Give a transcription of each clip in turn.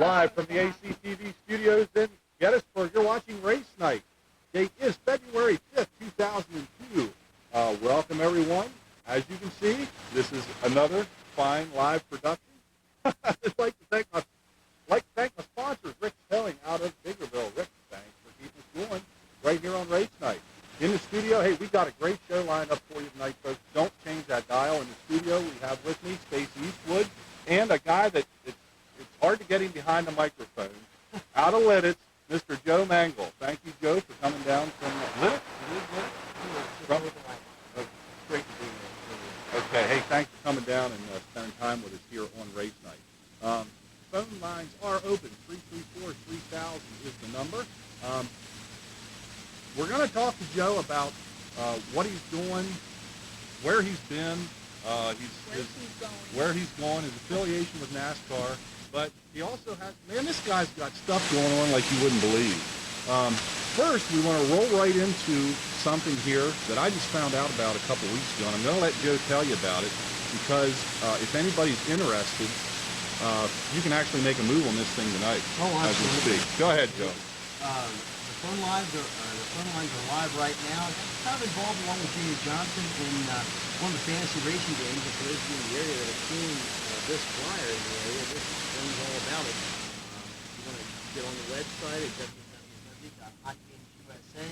Live from the ACTV studios in Gettysburg, you're watching Race Night. Date is February 5th, 2002. Welcome, everyone. As you can see, this is another fine live production. I'd like to thank my sponsors, Rick Spelling out of Biggerville. Rick, thanks for keeping us going right here on Race Night. In the studio, hey, we've got a great show lined up for you tonight, folks. Don't change that dial. In the studio, we have with me Stacey Eastwood and a guy that it's hard to get him behind the microphone. Out of Lidditz, Mr. Joe Mangle. Thank you, Joe, for coming down from Lidditz. Great to be here. Okay, hey, thanks for coming down and spending time with us here on Race Night. Phone lines are open. 334-3000 is the number. We're going to talk to Joe about what he's doing, where he's been, where he's going, his affiliation with NASCAR. But he also has, man, this guy's got stuff going on like you wouldn't believe. First, we want to roll right into something here that I just found out about a couple weeks ago, and I'm going to let Joe tell you about it because if anybody's interested, you can actually make a move on this thing tonight. Oh, absolutely. As we speak. Go ahead, Joe. The phone lines are live right now. I'm kind of involved along with Jimmy Johnson in one of the fantasy racing games. And for those of you in the area that have seen this flyer in the area, this is all about it. If you want to get on the website at www.hotgamesusa,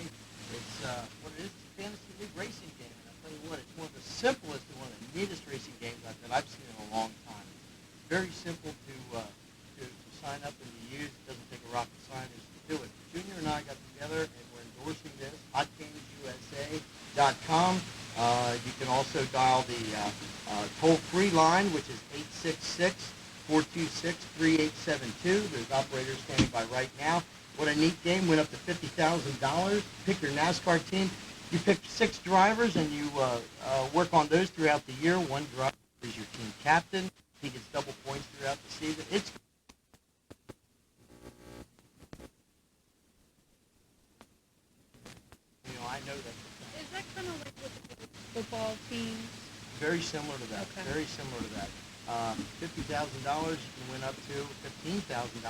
it's what it is. It's a fantasy league racing game. And I'll tell you what, it's one of the simplest and one of the neatest racing games that I've seen in a long time. It's very simple to sign up and to use. It doesn't take a rocket scientist to do it. Junior and I got together and we're endorsing this, hotgamesusa.com. You can also dial the toll-free line, which is 866-426-3872. There's operators standing by right now. What a neat game. Went up to $50,000. Pick your NASCAR team. You pick 6 drivers and you work on those throughout the year. One driver is your team captain. He gets double points throughout the season. It's I know that. Is that kind of like with the football teams? Very similar to that. Okay. Very similar to that. $50,000 you can win up to. $15,000 is the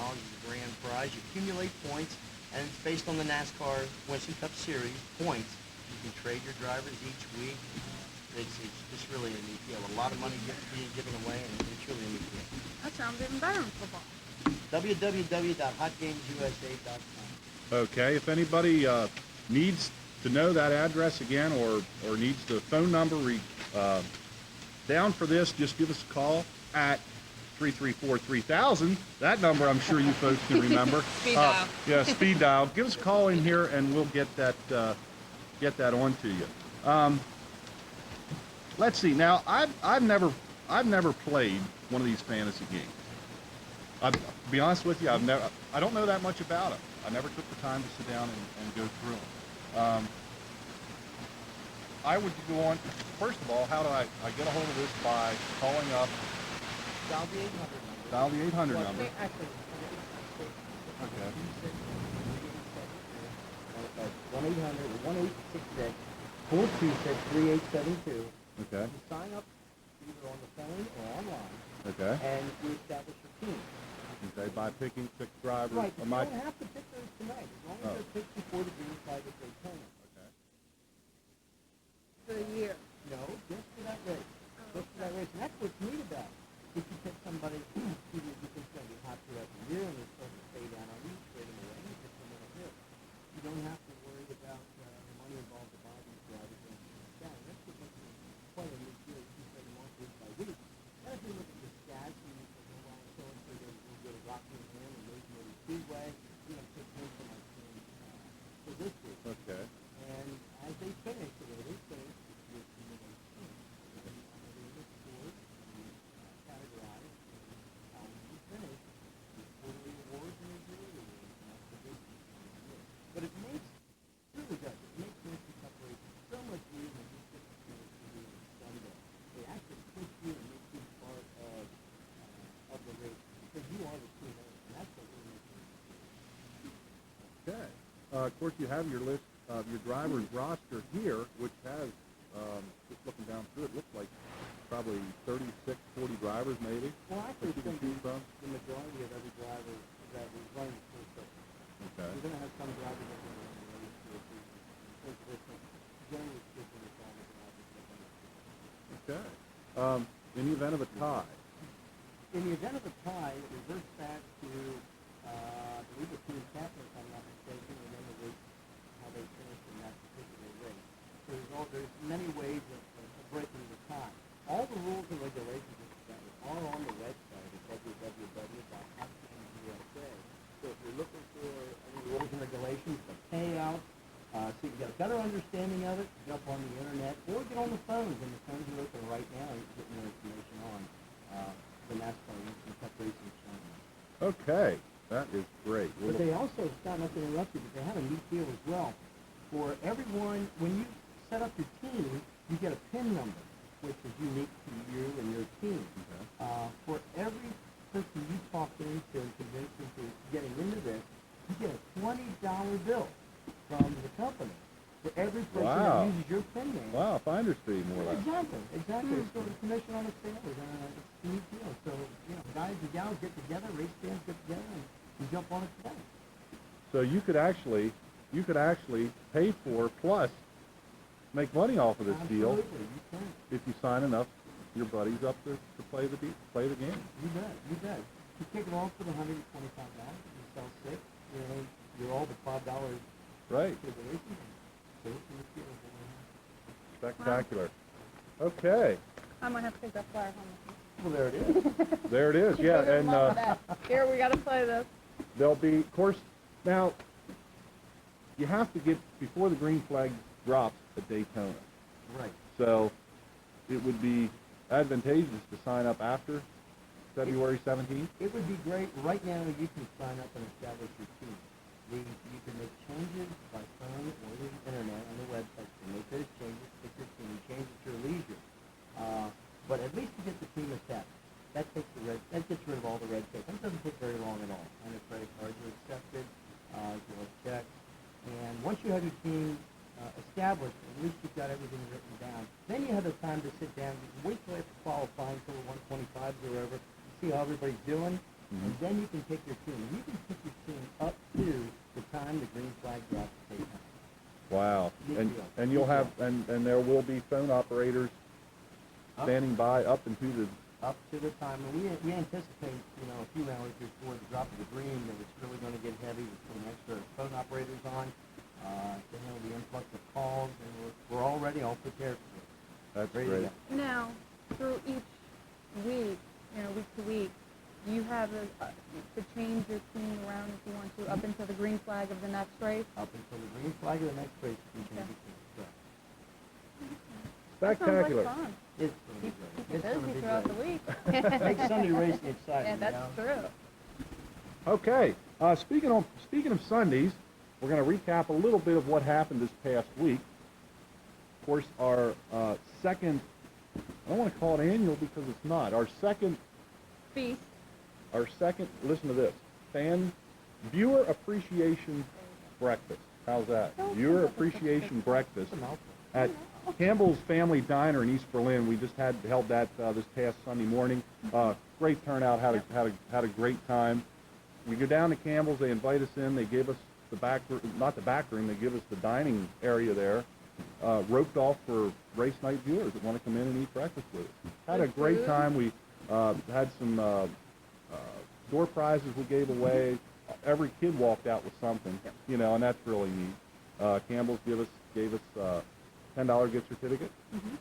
grand prize. You accumulate points, and it's based on the NASCAR Winston Cup Series points. You can trade your drivers each week. It's just really a neat deal. A lot of money being given away, and it's really a neat deal. That sounds even better than football. www.hotgamesusa.com. Okay, if anybody needs to know that address again or needs the phone number down for this, just give us a call at 334-3000. That number I'm sure you folks can remember. Speed dial. Yeah, speed dial. Give us a call in here and we'll get that on to you. Let's see. Now, I've never played one of these fantasy games. To be honest with you, I don't know that much about them. I never took the time to sit down and go through them. I would go on, first of all, how do I get a hold of this by calling up? Dial the 800 number. Dial the 800 number. Actually, Okay. 1-800-1866-426-3872. Okay. You sign up either on the phone or online, Okay. and you establish your team. Okay, by picking 6 drivers. Right, but or you my, don't have to pick those tonight, as long as they're picked before the green flag at Daytona. okay. For a year. No, just for that race. Just for that race. And that's what's neat about it. If you pick somebody who you think is going to be hot throughout the year and they're starting to stay down on you, trade them away, you pick someone up here. You don't have to worry about the money involved to buy these drivers and that. And that's what makes it quite a neat deal. You can set them off week by week. And if you look at the stats and you say, oh, wow, so-and-so will go to Rockingham and Rosemary Speedway, you know, pick him for my team for this week. Okay. And as they finish, the way they finish, you'll see what they team. So they look forward and categorize. And you finish with quarterly awards and your yearly awards, and that's the big thing. But it really does. It makes Winston Cup racing so much easier than just getting to do on Sunday. They actually push you and make you part of the race because you are the team owner, and that's what really makes it. Okay. Of course, you have your list of your drivers roster here, which has, just looking down through it, looks like probably 36, 40 drivers maybe Well, that actually, you it's can going to choose be from. the majority of every driver that is running the full circuit. Okay. You're going to have some drivers that are going to run the race to a season. Generally speaking, it's all the drivers that run the season. Okay. In the event of a tie, In the event of a tie, it reverts back to, I believe, the team captain, if I'm not mistaken, and then the race, how they finished in that particular race. So there's many ways of breaking the tie. All the rules and regulations are on the website at www.hotteamsusa. So if you're looking for any rules and regulations, the payout, so you can get a better understanding of it, jump on the internet, or get on the phones, and the phones are open right now. You can get more information on the NASCAR Instant Cup Racing Tournament. okay, that is great. But they also, Scott, not to interrupt you, but they have a neat deal as well. For everyone, when you set up your team, you get a PIN number, which is unique to you and your team. Okay. For every person you talk into and convince them to getting into this, you get a $20 bill from the company for every person Wow. that uses your PIN name. Wow, finder's fee more or less. Exactly. It's sort of commission on a sale. It's a neat deal. So, guys and gals get together, race fans get together, and you jump on it together. So you could actually pay for plus make money off of this deal Absolutely, you can. if you sign enough your buddies up to play the game. You bet. You kick it off with $125. If you sell 6, you're all the $5 Right. to the racing. So it's a neat deal. Spectacular. Okay. I might have to take that flyer home with me. Well, there it is. There it is. Yeah, Children and love that. Here, we got to play this. there'll be, of course, now you have to get before the green flag drops at Daytona. Right. So it would be advantageous to sign up after February 17th. It would be great. Right now, you can sign up and establish your team. You can make changes by phone or the internet on the website. You can make those changes, pick your team, change at your leisure. But at least to get the team established. That gets rid of all the red tape. That doesn't take very long at all. And the credit cards are accepted, as well as checks. And once you have your team established, at least you've got everything written down. Then you have the time to sit down. You can wait till after qualifying, till the 125s or whatever, see how everybody's doing. And then you can pick your team. And you can pick your team up to the time the green flag drops at Daytona. Wow. Neat And deal. and you'll have and there will be phone operators standing by up into the Up to the time, and we anticipate, a few hours before the drop of the green that it's really going to get heavy. We're putting extra phone operators on to handle the influx of calls, and we're already all prepared for it. That's Ready to great. go. Now, through each week, week to week, do you have to change your team around if you want to up until the green flag of the next race? Up until the green flag of the next race, we can Okay. be correct. That Spectacular. sounds like fun. It's going to be Keep great. it It's going to busy be throughout the great. week. Make Sunday racing exciting. Yeah, that's true. Okay. Speaking of Sundays, we're going to recap a little bit of what happened this past week. Of course, our second, I don't want to call it annual because it's not. Our second, Feast. listen to this, viewer appreciation breakfast. How's that? Viewer appreciation breakfast It's a mouthful. at Campbell's Family Diner in East Berlin. We just held that this past Sunday morning. Great turnout. Had a great time. We go down to Campbell's. They invite us in. They gave us the back, not the back room. They give us the dining area there, roped off for race night viewers that want to come in and eat breakfast with us. Had a Good great food. time. We had some door prizes we gave away. Every kid walked out with something, and that's really neat. Campbell's gave us $10 gift certificate,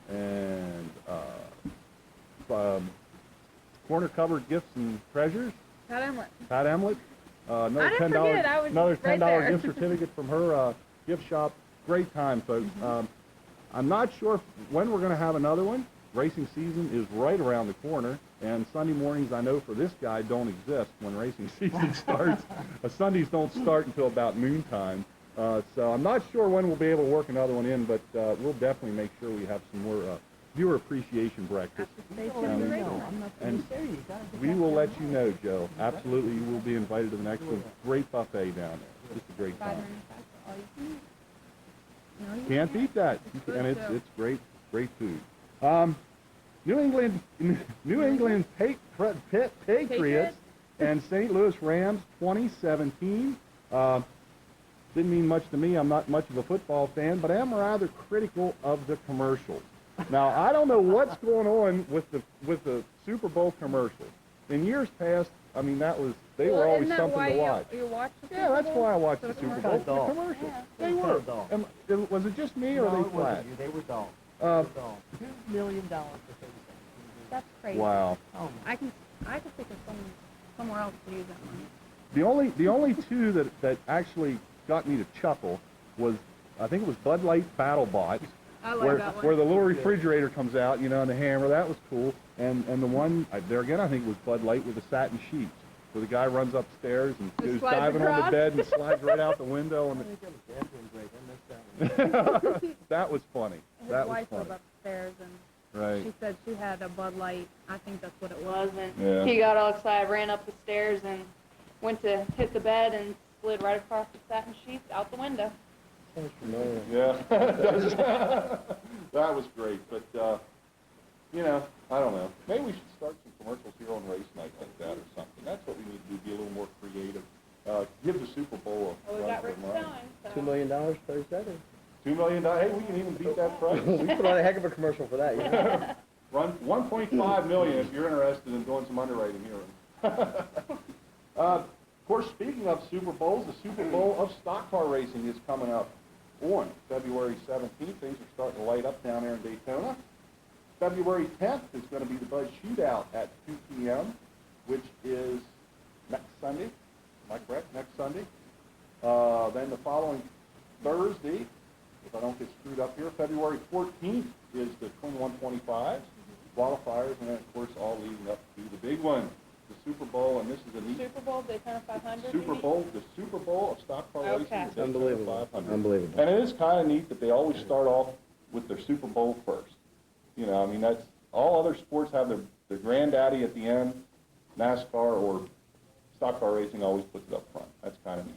and corner cupboard gifts and treasures. Pat Emlet. Pat Emlet, another I didn't $10 forget, I was another right $10 there. gift certificate from her gift shop. Great time, folks. I'm not sure when we're going to have another one. Racing season is right around the corner, and Sunday mornings, I know for this guy, don't exist when racing season starts. Sundays don't start until about noontime. So I'm not sure when we'll be able to work another one in, but we'll definitely make sure we have some more viewer appreciation breakfast. Stay You tuned gotta to let me race know. night. I'm not And going to say you gotta get We that will down let you low. know, Joe. Absolutely, you will be invited to the next one. Great buffet down there. Just a great Fried time. manufacturer, all you can eat. No, you Can't beat that. It's good, And too. it's great food. New England Patriots and St. Louis Rams 2017. Didn't mean much to me. I'm not much of a football fan, but I am rather critical of the commercials. Now, I don't know what's going on with the Super Bowl commercials. In years past, I mean, they were always something to watch. You watch the Yeah, that's why I watched the the Super commercials? Bowl. The commercials. Yeah. They were. dull. Was it just me, or No, they it flat? wasn't you. They were dull. They Uh, were dull. $2 million for 30 seconds. That's crazy. Wow. Oh, my. I can think of somewhere else to use that money. The only two that actually got me to chuckle was, I think it was Bud Light Battle Bots, I like where that one. where the little refrigerator comes out, you know, and the hammer. That was cool. And the one there again, I think it was Bud Light with the satin sheets, where the guy runs upstairs and Just goes slides diving on the across. bed and slides right out the window. I And think that was bathroom break. I missed that one. that was funny. His That was wife funny. was upstairs and Right. she said she had a Bud Light. I think that's what it was. And Yeah. he got all excited, ran up the stairs, and went to hit the bed and slid right across the satin sheets out the window. Sounds familiar. Yeah. That was great. But, you know, I don't know. Maybe we should start some commercials here on race night like that or something. That's what we need to do, be a little more creative. Give the Super Bowl a Well, we run got for Rick their money. Stein. $2 million, 30 seconds. $2 million. Hey, we can even beat that price. We put on a heck of a commercial for that, you know? Run 1.5 million if you're interested in doing some underwriting here. Of course, speaking of Super Bowls, the Super Bowl of stock car racing is coming up on February 17th. Things are starting to light up down there in Daytona. February 10th is going to be the Buzz Shootout at 2 p.m., which is next Sunday. Am I correct? Next Sunday. Then the following Thursday, if I don't get screwed up here, February 14th is the Twin 125s, qualifiers, and then, of course, all leading up to the big one, the Super Bowl, and this is a neat Super Bowl, Daytona 500. the Super Bowl of stock car racing, Okay. the Daytona Unbelievable. 500. Unbelievable. And it is kind of neat that they always start off with their Super Bowl first. You know, I mean, that's all other sports have their granddaddy at the end. NASCAR or stock car racing always puts it up front. That's kind of neat.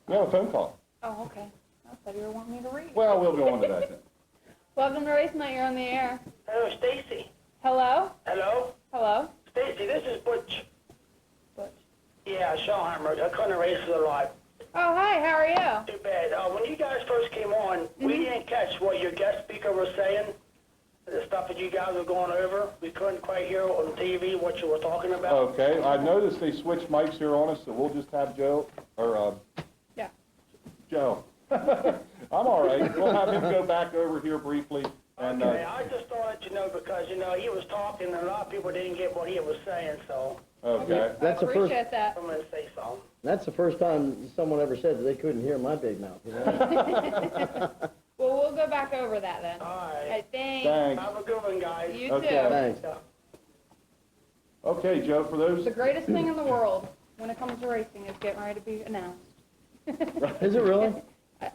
We have a phone call. Oh, okay. I thought you were wanting me to read. Well, we'll go on to that then. Welcome to Race Night. You're on the air. Hello, Stacy. Hello? Hello? Hello? Stacy, this is Butch. Butch. Yeah, Schellheimer. I couldn't race a lot. Oh, hi. How are you? Too bad. When you guys first came on, we didn't catch what your guest speaker was saying. The stuff that you guys were going over. We couldn't quite hear on TV what you were talking about. Okay, I noticed they switched mics here on us, so we'll just have Joe, or Yeah. Joe. I'm all right. We'll have him go back over here briefly. And, Okay, I just thought I'd let you know because, you know, he was talking and a lot of people didn't get what he was saying, so okay. That's I the first. appreciate that. I'm going to say something. That's the first time someone ever said that they couldn't hear my big mouth. You know? Well, we'll go back over that then. All right. Hey, thanks. Thanks. Have a good one, guys. You Okay. too. Thanks. Yeah. Okay, Joe, for those... The greatest thing in the world when it comes to racing is getting ready to be announced. Is it really?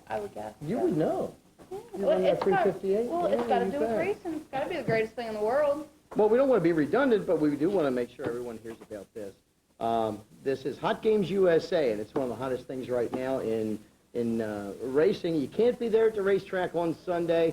I would guess. You would know. Yeah. You Well, run that it's got- 358? Well, it's Yeah, got to you do with bet. racing. It's got to be the greatest thing in the world. Well, we don't want to be redundant, but we do want to make sure everyone hears about this. This is Hot Games USA, and it's one of the hottest things right now in racing. You can't be there at the racetrack on Sunday.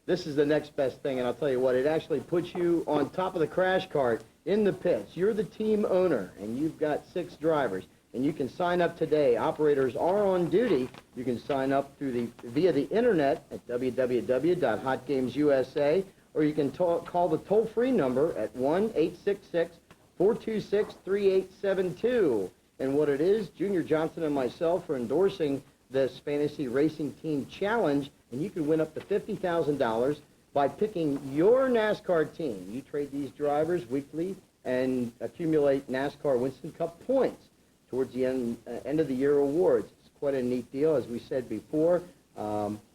This is the next best thing, and I'll tell you what, it actually puts you on top of the crash cart in the pits. You're the team owner, and you've got 6 drivers, and you can sign up today. Operators are on duty. You can sign up via the internet at www.hotgamesusa, or you can call the toll-free number at 1-866-426-3872. And what it is, Junior Johnson and myself are endorsing this Fantasy Racing Team Challenge, and you can win up to $50,000 by picking your NASCAR team. You trade these drivers weekly and accumulate NASCAR Winston Cup points towards the end of the year awards. It's quite a neat deal, as we said before.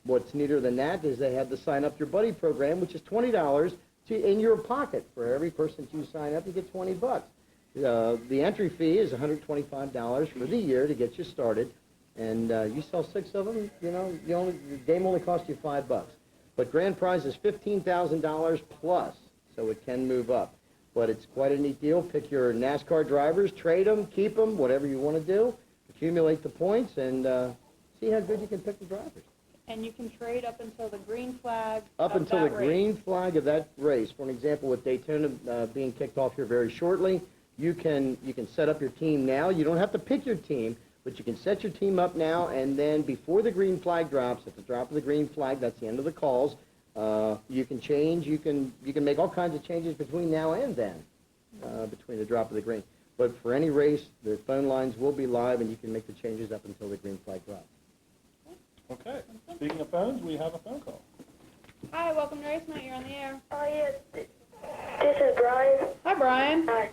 What's neater than that is they have the Sign Up Your Buddy program, which is $20 in your pocket. For every person you sign up, you get $20. The entry fee is $125 for the year to get you started. And you sell 6 of them, you know, the game only costs you $5. But grand prize is $15,000 plus, so it can move up. But it's quite a neat deal. Pick your NASCAR drivers, trade them, keep them, whatever you want to do. Accumulate the points and see how good you can pick the drivers. And you can trade up until the green flag. Up of until the that race. green flag of that race. For an example, with Daytona being kicked off here very shortly, you can set up your team now. You don't have to pick your team, but you can set your team up now, and then before the green flag drops, at the drop of the green flag, that's the end of the calls, you can change. You can make all kinds of changes between now and then, between the drop of the green. But for any race, the phone lines will be live, and you can make the changes up until the green flag drops. Okay. Speaking of phones, we have a phone call. Hi, welcome to Race Night. You're on the air. Oh, yes. This is Brian. Hi, Brian. Hi.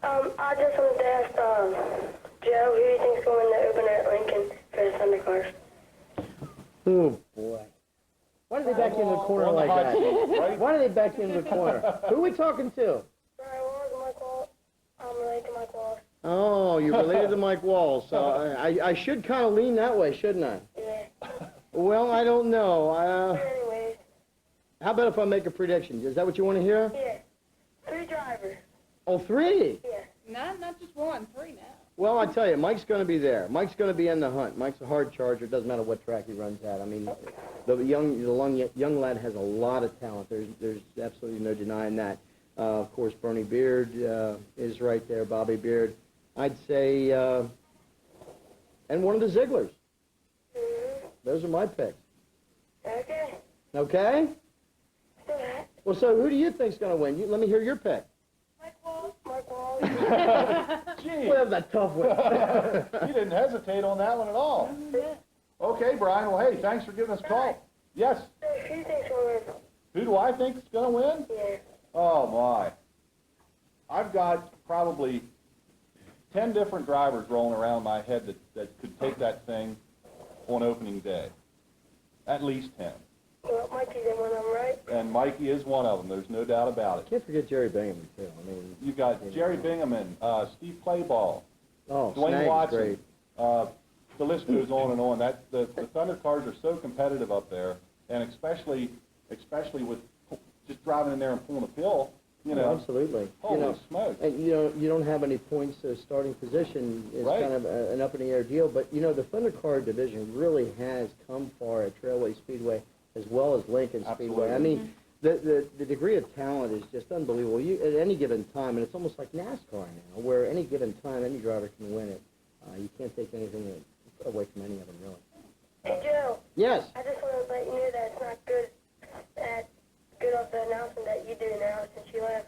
I just wanted to ask Joe who you think's going to open at Lincoln for the Thunder Cars. Oh, boy. Why did they back you in the corner On the like hot that? seat, right? Why did they back you in the corner? Who are we talking to? Brian Walls, Mike Walls. I'm related to Mike Walls. Oh, you're related to Mike Walls, so I should kind of lean that way, shouldn't I? Yeah. Well, I don't know. Anyways, How about if I make a prediction? Is that what you want to hear? yeah. 3 drivers. Oh, 3? Yeah. Not just 1, 3 now. Well, I tell you, Mike's going to be there. Mike's going to be in the hunt. Mike's a hard charger. It doesn't matter what track he runs at. I mean, the young lad has a lot of talent. There's absolutely no denying that. Of course, Bernie Beard is right there, Bobby Beard. I'd say, and one of the Zigglers. Mm-hmm. Those are my picks. Okay. Okay? So that. Well, so who do you think's going to win? Let me hear your pick. Mike Walls. Mike Walls. Gee, Well, that's a tough one. you didn't hesitate on that one at all. Okay, Brian. Well, hey, thanks for giving us a call. Yes. So who you think's going to win? Who do I think is going to win? Yeah. Oh, my. I've got probably 10 different drivers rolling around my head that could take that thing on opening day. At least 10. Well, Mikey's in one of them, right? And Mikey is one of them. There's no doubt about it. Can't forget Jerry Bingham, too. I mean, You've got Jerry Bingaman, Steve Clayball, oh, Dwayne Snag's Watson. great. The list goes on and on. The Thunder cars are so competitive up there, and especially with just driving in there and pulling a pill, you know. Oh, absolutely. Holy smokes. And you don't have any points starting position. It's Right. kind of an up in the air deal. But the Thunder Car division really has come far at Trailway Speedway as well as Lincoln Speedway. Absolutely. I mean, the degree of talent is just unbelievable. At any given time, and it's almost like NASCAR now, where any given time any driver can win it. You can't take anything away from any of them, really. Hey, Joe. Yes. I just want to let you know that it's not good of the announcement that you do now since you left.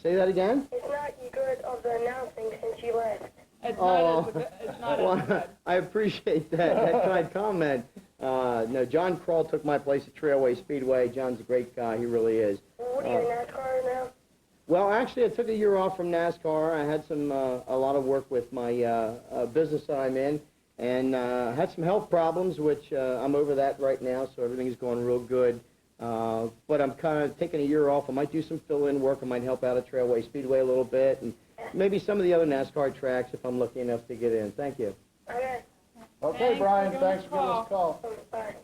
Say that again. It's not good of the announcing since you left. It's Oh. not as good. It's not Well, as good. I appreciate that kind comment. No, John Krall took my place at Trailway Speedway. John's a great guy. He really is. What are you in NASCAR now? Well, actually, I took a year off from NASCAR. I had a lot of work with my business that I'm in, and had some health problems, which I'm over that right now, so everything's going real good. But I'm kind of taking a year off. I might do some fill-in work. I might help out at Trailway Speedway a little bit, and maybe some of the other NASCAR tracks if I'm lucky enough to get in. Thank you. Okay. Okay, Thanks Brian, for giving thanks us for a giving us a call. Bye.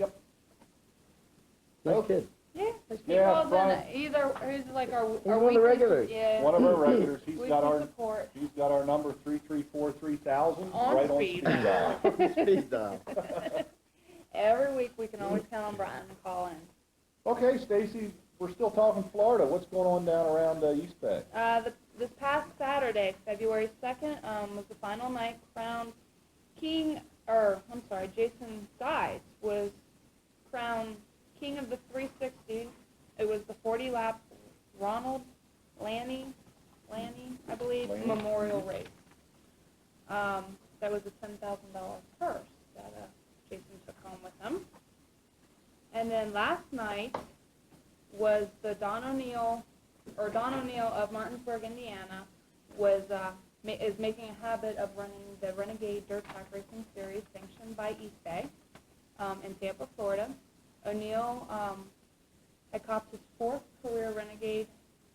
Nice Okay. kid. Yeah. He Yeah, calls in Brian. either who's like our one of the weekly- regulars. Yeah. One of our regulars, he's Weekly got our support. number 334-3000 On right speed. on speed dial. Speed dial. Every week we can always count on Brian to call in. Okay, Stacy, we're still talking Florida. What's going on down around East Bay? This past Saturday, February 2nd, was the final night. Jason Guides was crowned King of the 360. It was the 40-lap Ronald Lanny, I believe, Lanny. Memorial Race. That was a $10,000 purse that Jason took home with him. And then last night was the Don O'Neill of Martinsburg, Indiana, is making a habit of running the Renegade Dirt Track Racing Series sanctioned by East Bay in Tampa, Florida. O'Neill had copped his 4th career Renegade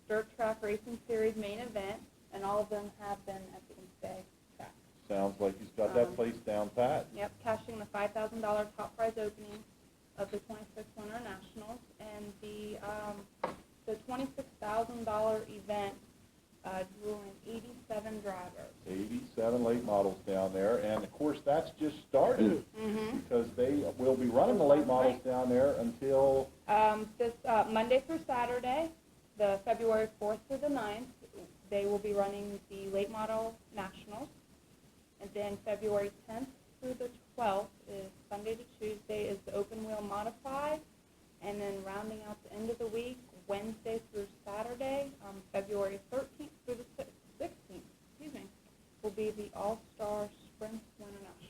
Dirt Track Racing Series main event, and all of them have been at the East Bay track. Sounds like he's got that place down pat. Yep, cashing the $5,000 top prize opening of the 26th Winter Nationals, and the $26,000 event drew in 87 drivers. 87 late models down there, and of course that's just started because they will be running models night. down there until, This Monday through Saturday, the February 4th through the 9th, they will be running the late model nationals. And then February 10th through the 12th is Sunday to Tuesday is the open wheel modified. And then rounding out the end of the week, Wednesday through Saturday, February 13th through the 16th, will be the All-Star Sprint Winter Nationals.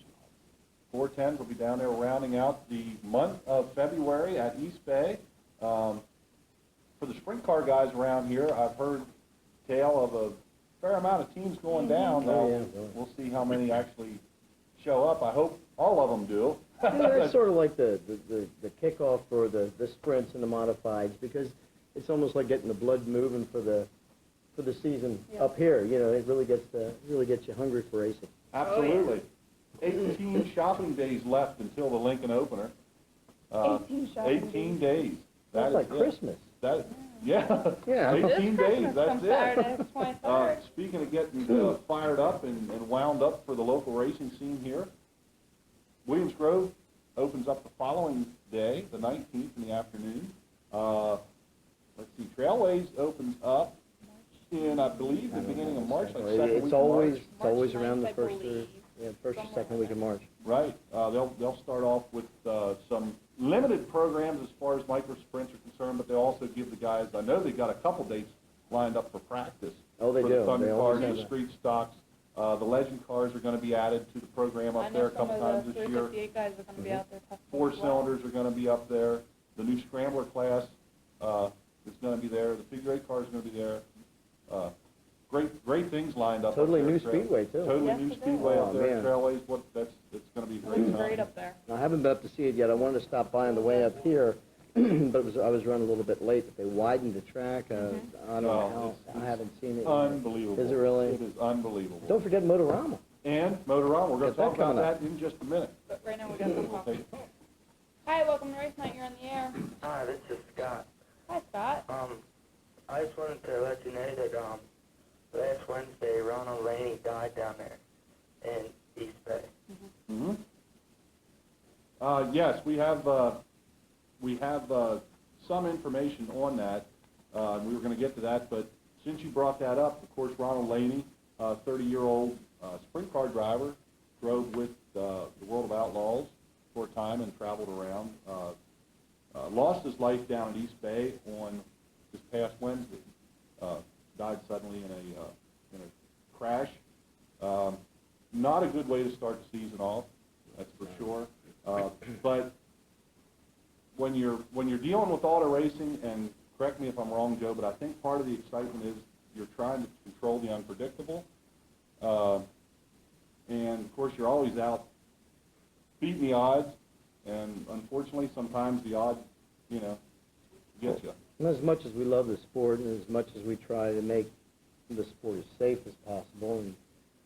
410s will be down there rounding out the month of February at East Bay. For the sprint car guys around here, I've heard tale of a fair amount of teams going down. Now, Oh, yeah. we'll see how many actually show up. I hope all of them do. It's sort of like the kickoff for the sprints and the modifieds, because it's almost like getting the blood moving for the season Yeah. up here. You know, it really gets you hungry for racing. Absolutely. 18 shopping days left until the Lincoln opener. 18 shopping 18 days. That's like is it. Christmas. Yeah. Yeah. 18 days, that's Saturday, it. the 23rd. Speaking of getting fired up and wound up for the local racing scene here, Williams Grove opens up the following day, the 19th in the afternoon. Let's see, Trailways opens up in, I believe, the beginning of March, like second week It's of always March. it's always March around the 9th, I first or believe. first or Somewhere second week of March. Right. They'll start off with some limited programs as far as micro sprints are concerned, but they'll also give the guys, I know they've got a couple dates lined up for practice. Oh, they for do. the Thunder They cars, always the have that. street stocks. The legend cars are going to be added to the program I up there know a some couple of times the this year. 358 guys are going to be out there testing. Four as well. cylinders are going to be up there. The new scrambler class is going to be there. The figure eight car is going to be there. Great things lined up. Totally up there, new Trail. speedway, too. Totally Yes, new it is. speedway up Oh, there. man. Trailways. It's going to be a great It's time. great up there. I haven't been up to see it yet. I wanted to stop by on the way up here, but I was running a little bit late. But they widened the track. I don't know Oh, how. I haven't seen it yet. Unbelievable. Is it really? It is unbelievable. Don't forget Motorama. And Motorama. We're going Get to that talk about coming up. that in just a minute. But right now we got some We'll coffee. take- Hi, welcome to Race Night. You're on the air. Hi, this is Scott. Hi, Scott. I just wanted to let you know that last Wednesday Ronald Laney died down there in East Bay. Mm-hmm. Yes, we have some information on that. We were going to get to that, but since you brought that up, of course, Ronald Laney, 30-year-old sprint car driver, drove with the World of Outlaws for a time and traveled around. Lost his life down at East Bay on this past Wednesday. Died suddenly in a crash. Not a good way to start the season off, that's for sure. But when you're dealing with auto racing, and correct me if I'm wrong, Joe, but I think part of the excitement is you're trying to control the unpredictable. And of course, you're always out beating the odds, and unfortunately, sometimes the odds, get you. And as much as we love the sport, and as much as we try to make the sport as safe as possible, and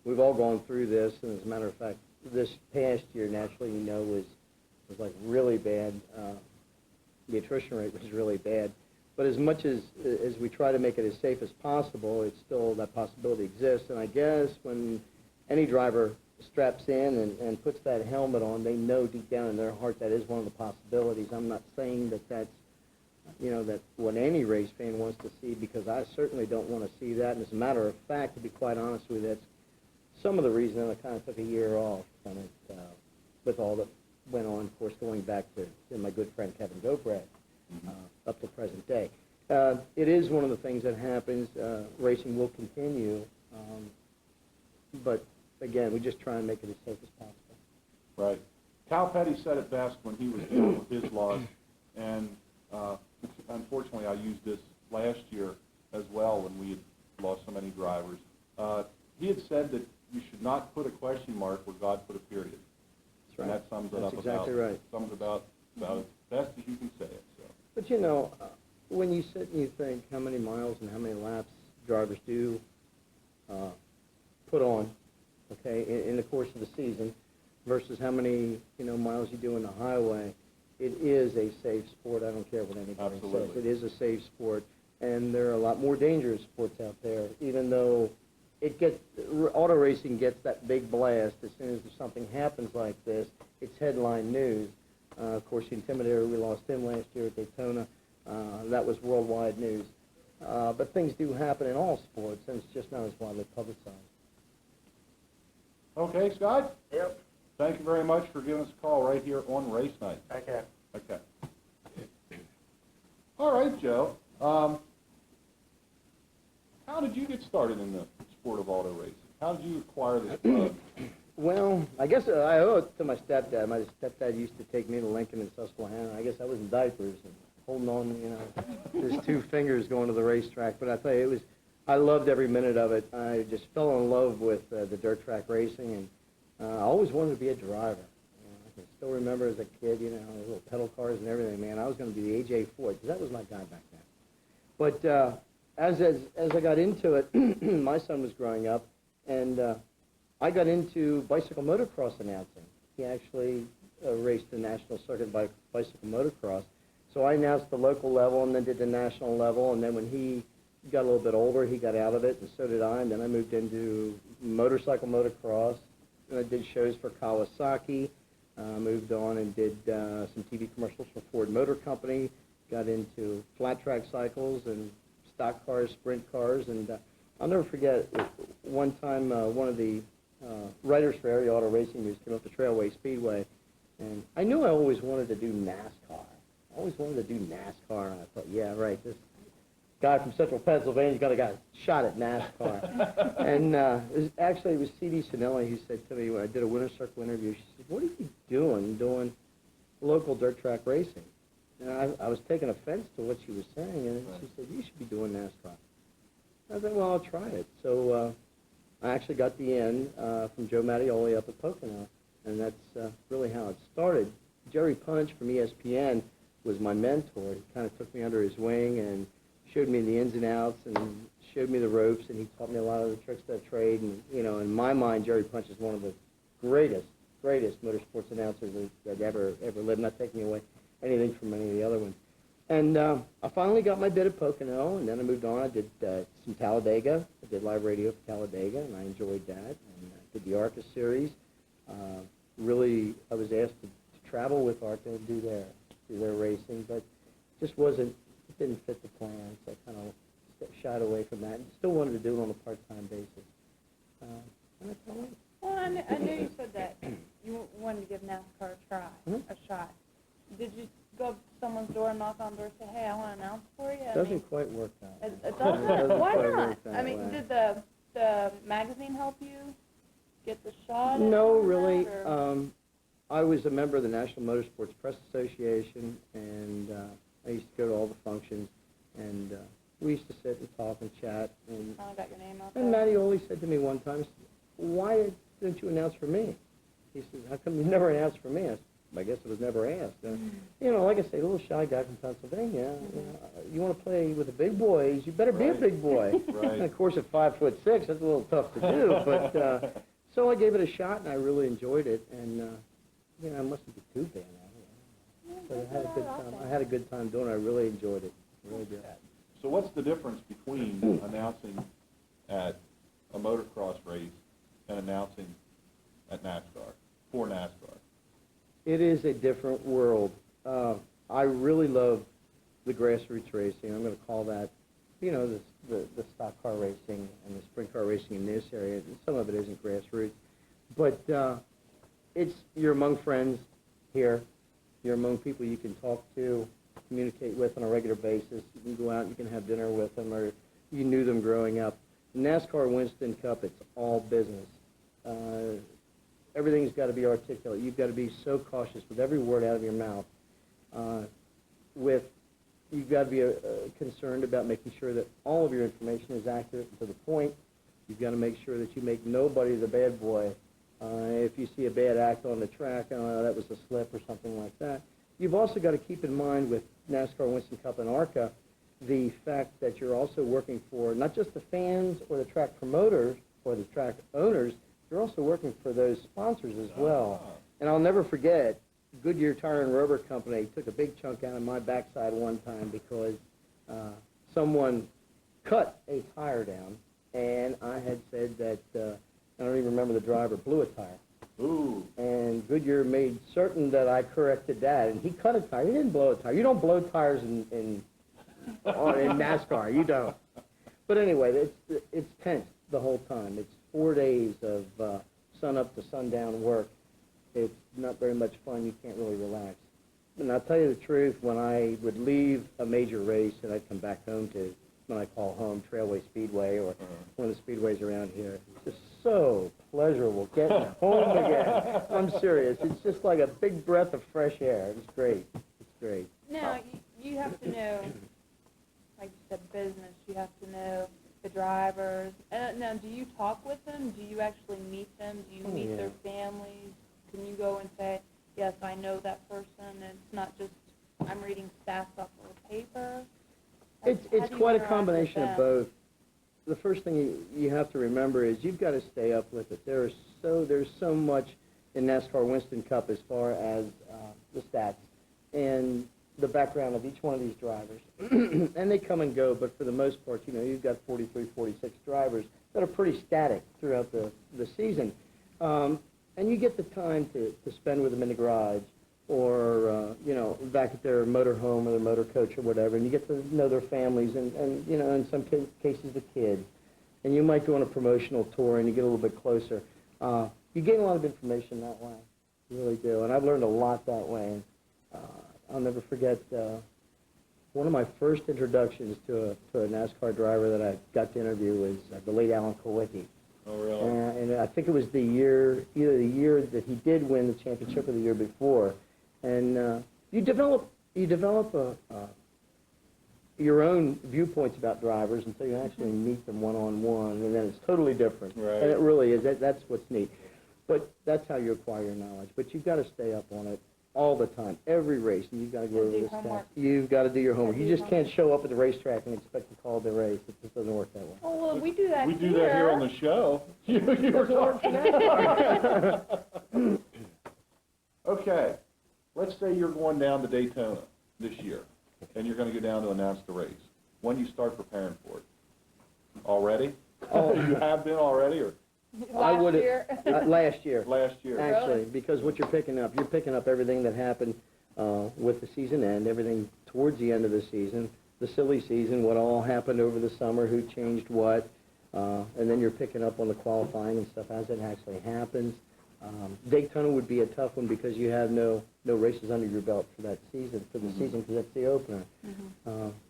we've all gone through this, and as a matter of fact, this past year, naturally, was like really bad. The attrition rate was really bad. But as much as we try to make it as safe as possible, it's still, that possibility exists. And I guess when any driver straps in and puts that helmet on, they know deep down in their heart that is one of the possibilities. I'm not saying that that's, that what any race fan wants to see, because I certainly don't want to see that. And as a matter of fact, to be quite honest with you, that's some of the reason I kind of took a year off from it, with all that went on, of course, going back to my good friend Kevin Gobrat, up to present day. It is one of the things that happens. Racing will continue, but again, we just try and make it as safe as possible. Right. Cal Petty said it best when he was dealing with his loss, and unfortunately, I used this last year as well when we had lost so many drivers. He had said that you should not put a question mark where God put a period. That's right. And that sums it That's up exactly about, right. sums about as best as you can say it. So. But when you sit and you think how many miles and how many laps drivers do put on, okay, in the course of the season, versus how many miles you do in the highway, it is a safe sport. I don't care what anybody Absolutely. says. It is a safe sport, and there are a lot more dangerous sports out there. Even though auto racing gets that big blast as soon as something happens like this, it's headline news. Of course, the Intimidator, we lost him last year at Daytona. That was worldwide news. But things do happen in all sports, and it's just not as widely publicized. Okay, Scott? Yep. Thank you very much for giving us a call right here on race night. Okay. Okay. All right, Joe. How did you get started in the sport of auto racing? How did you acquire this bug? Well, I guess I owe it to my stepdad. My stepdad used to take me to Lincoln and Susquehanna. I guess I was in diapers and holding on, his 2 fingers going to the racetrack. But I tell you, I loved every minute of it. I just fell in love with the dirt track racing, and I always wanted to be a driver. I can still remember as a kid, little pedal cars and everything, man. I was going to be the AJ Ford, because that was my guy back then. But as I got into it, my son was growing up, and I got into bicycle motocross announcing. He actually raced the national circuit by bicycle motocross. So I announced the local level and then did the national level, and then when he got a little bit older, he got out of it, and so did I, and then I moved into motorcycle motocross, and I did shows for Kawasaki, moved on and did some TV commercials for Ford Motor Company, got into flat track cycles and stock cars, sprint cars, and I'll never forget one time one of the writers for Area Auto Racing News came up to Trailway Speedway, and I knew I always wanted to do NASCAR. I always wanted to do NASCAR, and I thought, yeah, right, this guy from Central Pennsylvania got a shot at NASCAR. And it was C.D. Sinelli who said to me when I did a Winner's Circle interview, she said, what are you doing local dirt track racing? And I was taking offense to what she was saying, and she said, you should be doing NASCAR. I said, well, I'll try it. So I actually got the in from Joe Mattioli up at Pocono, and that's really how it started. Jerry Punch from ESPN was my mentor. He kind of took me under his wing and showed me the ins and outs and showed me the ropes, and he taught me a lot of the tricks of the trade. And, in my mind, Jerry Punch is one of the greatest motorsports announcers that ever lived, not taking away anything from any of the other ones. And I finally got my bid at Pocono, and then I moved on. I did some Talladega. I did live radio for Talladega, and I enjoyed that. And I did the ARCA series. Really, I was asked to travel with ARCA and do their racing, but it didn't fit the plan, so I kind of shied away from that and still wanted to do it on a part-time basis. And that's how it went. Well, I knew you said that you wanted to give NASCAR a shot. Did you go up to someone's door and knock on the door and say, hey, I want to announce for you? It doesn't quite work out. It doesn't? Why quite not? work that I mean, way. did the magazine help you get the shot? No, and all really. that, or- I was a member of the National Motorsports Press Association, and I used to go to all the functions, and we used to sit and talk and chat. And I got your name out there. Mattioli said to me one time, why didn't you announce for me? He said, how come you never announced for me? I said, I guess it was never asked. Like I say, a little shy guy from Pennsylvania, you want to play with the big boys, you better be a big boy. Right. And of course, at 5'6", that's a little tough to do, but so I gave it a shot, and I really enjoyed it, and I mustn't be too bad at it. But I had a good time. I had a good time doing it. I really enjoyed it. I really did. So what's the difference between announcing at a motocross race and announcing at NASCAR, for NASCAR? It is a different world. I really love the grassroots racing. I'm going to call that, the stock car racing and the sprint car racing in this area. Some of it isn't grassroots. But you're among friends here. You're among people you can talk to, communicate with on a regular basis. You can go out, you can have dinner with them, or you knew them growing up. NASCAR Winston Cup, it's all business. Everything's got to be articulate. You've got to be so cautious with every word out of your mouth. You've got to be concerned about making sure that all of your information is accurate and to the point. You've got to make sure that you make nobody the bad boy. If you see a bad act on the track, that was a slip or something like that. You've also got to keep in mind with NASCAR Winston Cup and ARCA the fact that you're also working for not just the fans or the track promoters or the track owners, you're also working for those sponsors as well. And I'll never forget, Goodyear Tire and Rubber Company took a big chunk out of my backside one time because someone cut a tire down, and I had said that, I don't even remember the driver, blew a tire. Ooh. And Goodyear made certain that I corrected that, and he cut a tire. He didn't blow a tire. You don't blow tires in NASCAR. You don't. But anyway, it's tense the whole time. It's 4 days of sun up to sundown work. It's not very much fun. You can't really relax. And I'll tell you the truth, when I would leave a major race and I'd come back home to, when I call home, Trailway Speedway or one of the speedways around here, it's just so pleasurable getting home again. I'm serious. It's just like a big breath of fresh air. It's great. It's great. Now, you have to know, like you said, business. You have to know the drivers. Now, do you talk with them? Do you actually meet them? Do you meet their families? Can you go and say, yes, I know that person, and it's not just I'm reading stats off of a paper? It's quite a combination of both. The first thing you have to remember is you've got to stay up with it. There's so much in NASCAR Winston Cup as far as the stats and the background of each one of these drivers. And they come and go, but for the most part, you know, you've got 43, 46 drivers that are pretty static throughout the season. And you get the time to spend with them in the garage or, you know, back at their motor home or their motor coach or whatever, and you get to know their families and you know, in some cases the kids. And you might go on a promotional tour and you get a little bit closer. You gain a lot of information that way. You really do. And I've learned a lot that way. I'll never forget one of my first introductions to a NASCAR driver that I got to interview was the late Alan Kulwicki. Oh, really? And I think it was either the year that he did win the championship or the year before. And you develop your own viewpoints about drivers until you actually meet them one-on-one, and then it's totally different. Right. And it really is. That's what's neat. But that's how you acquire your knowledge. But you've got to stay up on it all the time, every race, and you've got to go over the stats. You've got to do your homework. You just can't show up at the racetrack and expect to call the race. It just doesn't work that way. Oh, well, we do that We here. do that here on the show. You were talking. Okay, let's say you're going down to Daytona this year, and you're going to go down to announce the race. When do you start preparing for it? Already? Oh, you have been already, or Last year. Last year. last year? Actually, because what you're picking up everything that happened with the season end, everything towards the end of the season, the silly season, what all happened over the summer, who changed what, and then you're picking up on the qualifying and stuff as it actually happens. Daytona would be a tough one because you have no races under your belt for that season, season, because that's the opener.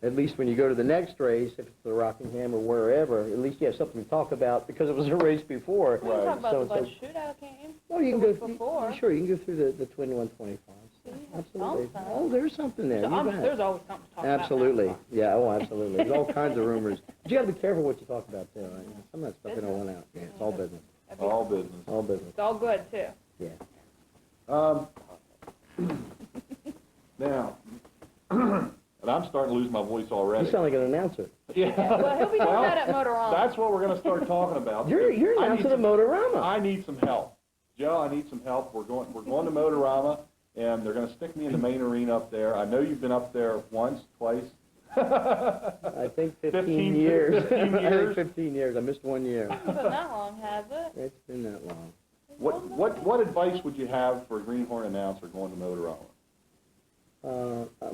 At least when you go to the next race, if it's the Rockingham or wherever, at least you have something to talk about because it was a race before. We can talk about the So- Bud Shootout game. Well, you can the go week before. Sure, you can go through the 21-25s. Absolutely. something. Oh, there's something there. You bet. There's always something to talk Absolutely. about. Yeah, oh, absolutely. There's all kinds of rumors. But you got to be careful what you talk about, too. Right? Some of that stuff you don't want out. Yeah, it's all business. All business. All business. It's all good, too. Yeah. Now, and I'm starting to lose my voice already. You sound like an announcer. Yeah. Well, he'll be doing Well, that at Motorama. That's what we're going to start talking about. You're I need announcing the some- Motorama. I need some help. Joe, I need some help. We're going to Motorama, and they're going to stick me in the main arena up there. I know you've been up there once, twice. I think 15 15 years. 15 I think years. 15 years. I missed 1 year. It hasn't been that long, has it? It's been that long. What advice would you have for a Greenhorn announcer going to Motorama?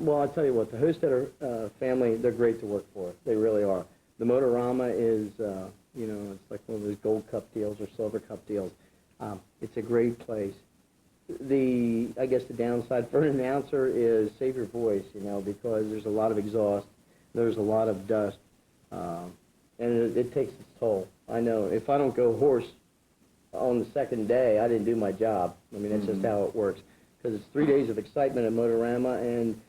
Well, I'll tell you what, the Hostetter family, they're great to work for. They really are. The Motorama is, you know, it's like one of those Gold Cup deals or Silver Cup deals. It's a great place. I guess the downside for an announcer is save your voice, you know, because there's a lot of exhaust, there's a lot of dust, and it takes its toll. I know. If I don't go hoarse on the second day, I didn't do my job. I mean, that's just how it works. Because it's 3 days of excitement at Motorama, and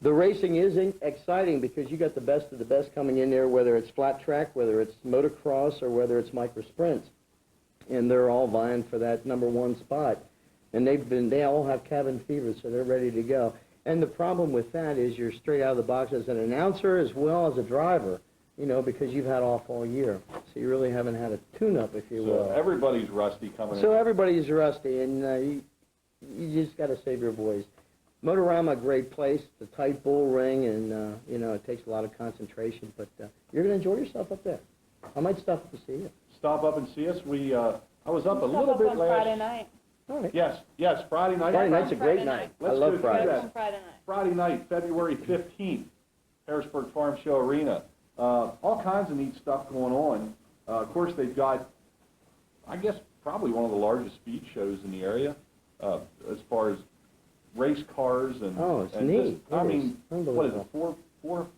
the racing is exciting because you got the best of the best coming in there, whether it's flat track, whether it's motocross, or whether it's micro sprints. And they're all vying for that #1 spot. And they all have cabin fever, so they're ready to go. And the problem with that is you're straight out of the box as an announcer as well as a driver, you know, because you've had off all year. So you really haven't had a tune-up, if you will. So everybody's rusty coming So in. everybody's rusty, and you just got to save your voice. Motorama, great place. It's a tight bull ring, and, you know, it takes a lot of concentration. But you're going to enjoy yourself up there. I might stop up to see you. Stop up and see us. I was up a Stop little up bit on last. Friday night. All right. Yes, Friday night. Friday night's a great Friday night. Let's I love do it Fridays. Friday. On Friday night. Friday night, February 15th, Harrisburg Farm Show Arena. All kinds of neat stuff going on. Of course, they've got, I guess, probably one of the largest speed shows in the area as far as race cars and. Oh, it's and neat. I It is mean, what is it? unbelievable.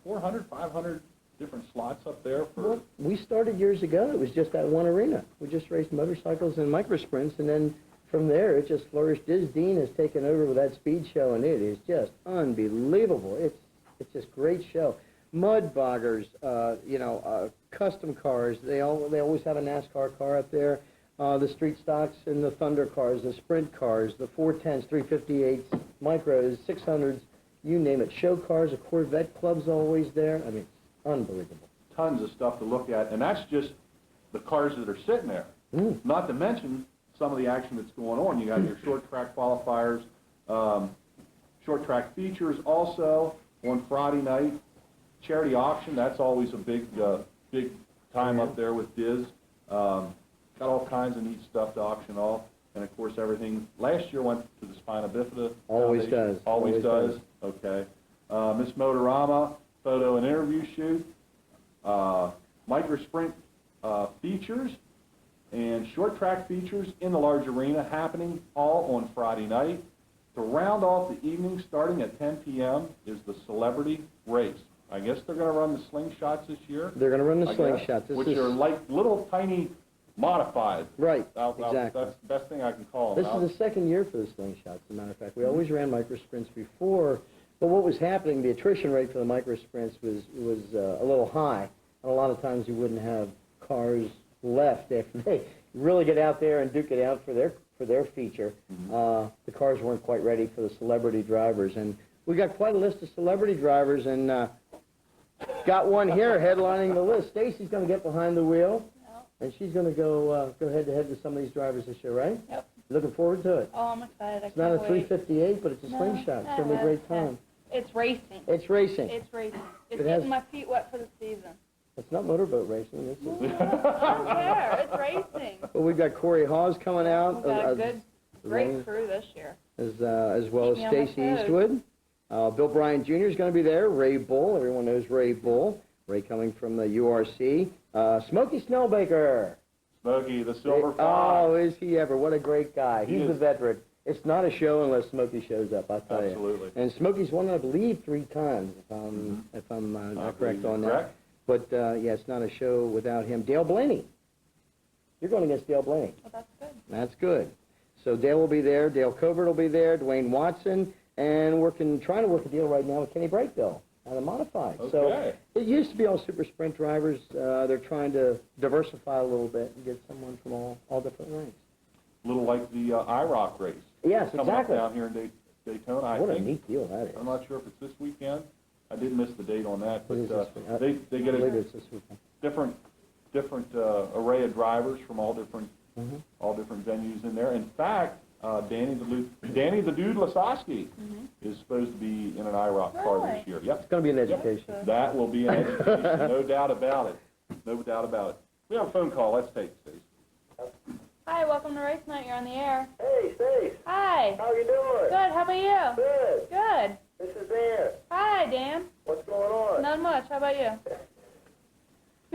400, 500 different slots up there for. Well, we started years ago. It was just that one arena. We just raced motorcycles and micro sprints, and then from there it just flourished. Diz Dean has taken over with that speed show, and it is just unbelievable. It's just great show. Mud boggers, custom cars. They always have a NASCAR car up there. The street stocks and the Thunder cars, the sprint cars, the 410s, 358s, micros, 600s, you name it. Show cars, a Corvette club's always there. I mean, unbelievable. Tons of stuff to look at, and that's just the cars that are sitting there. Not to mention some of the action that's going on. You got your short track qualifiers, short track features also on Friday night. Charity auction, that's always a big time up there with Diz. Got all kinds of neat stuff to auction off. And of course everything, last year went to the Spina Bifida Always Foundation. does. Always does. Okay. Miss Motorama, photo and interview shoot. Micro sprint features and short track features in the large arena happening all on Friday night. To round off the evening, starting at 10 p.m., is the celebrity race. I guess they're going to run the slingshots this year. They're going to run the I guess, slingshots. which are like little tiny modified. Right, Exactly. exactly. That's the best thing I can call them. This is the second year for the slingshots, as a matter of fact. We always ran micro sprints before, but what was happening, the attrition rate for the micro sprints was a little high. And a lot of times you wouldn't have cars left after they really get out there and duke it out for their feature. The cars weren't quite ready for the celebrity drivers. And we got quite a list of celebrity drivers, and got one here headlining the list. Stacy's going to get behind the wheel. And she's going to go head-to-head with some of these drivers this year, right? Yep. Looking forward to it. Oh, I'm excited. It's not a 358, but it's a No, slingshot. It's yeah, going to be a great yeah. time. It's racing. It's racing. It's racing. It's It has- getting my feet wet for the season. It's not motorboat racing. This I is. don't care. It's racing. Well, we've got Corey Hawes coming out. We've got a good, great along- crew this year. as well as Keep me on my Stacy toes. Eastwood. Bill Bryant Jr. is going to be there. Ray Bull. Everyone knows Ray Bull. Ray coming from the URC. Smokey Snellbaker. Smokey, the Silver Oh, Fox. is he ever? What a great guy. He He's is. a veteran. It's not a show unless Smokey shows up, I tell you. Absolutely. And Smokey's won, I believe, 3 times, if I'm I not believe correct you're on correct. that. But, yeah, it's not a show without him. Dale Blaney. You're going against Dale Blaney. Well, that's good. That's good. So Dale will be there. Dale Covert will be there. Dwayne Watson. And trying to work a deal right now with Kenny Breakville out of Modified. Okay. So it used to be all super sprint drivers. They're trying to diversify a little bit and get someone from all different ranks. A little like the IROC race. Yes, Coming exactly. up down here in Daytona, I What a think. neat deal that is. I'm not sure if it's this weekend. I did miss the date on that, What is but this week? they get I believe a it's this weekend. different array of drivers from all different Mm-hmm. venues in there. In fact, Danny the Dude Lasowski is supposed to be in an IROC car Really? this year. Yep. It's going to be an education. That will be an education, no doubt about it. No doubt about it. We have a phone call. Let's take it, Stacey. Hi, welcome to Race Night. You're on the air. Hey, Stace, Hi. how you doing? Good. How about you? Good. Good. This is Dan. Hi, Dan. What's going on? Not much. How about you?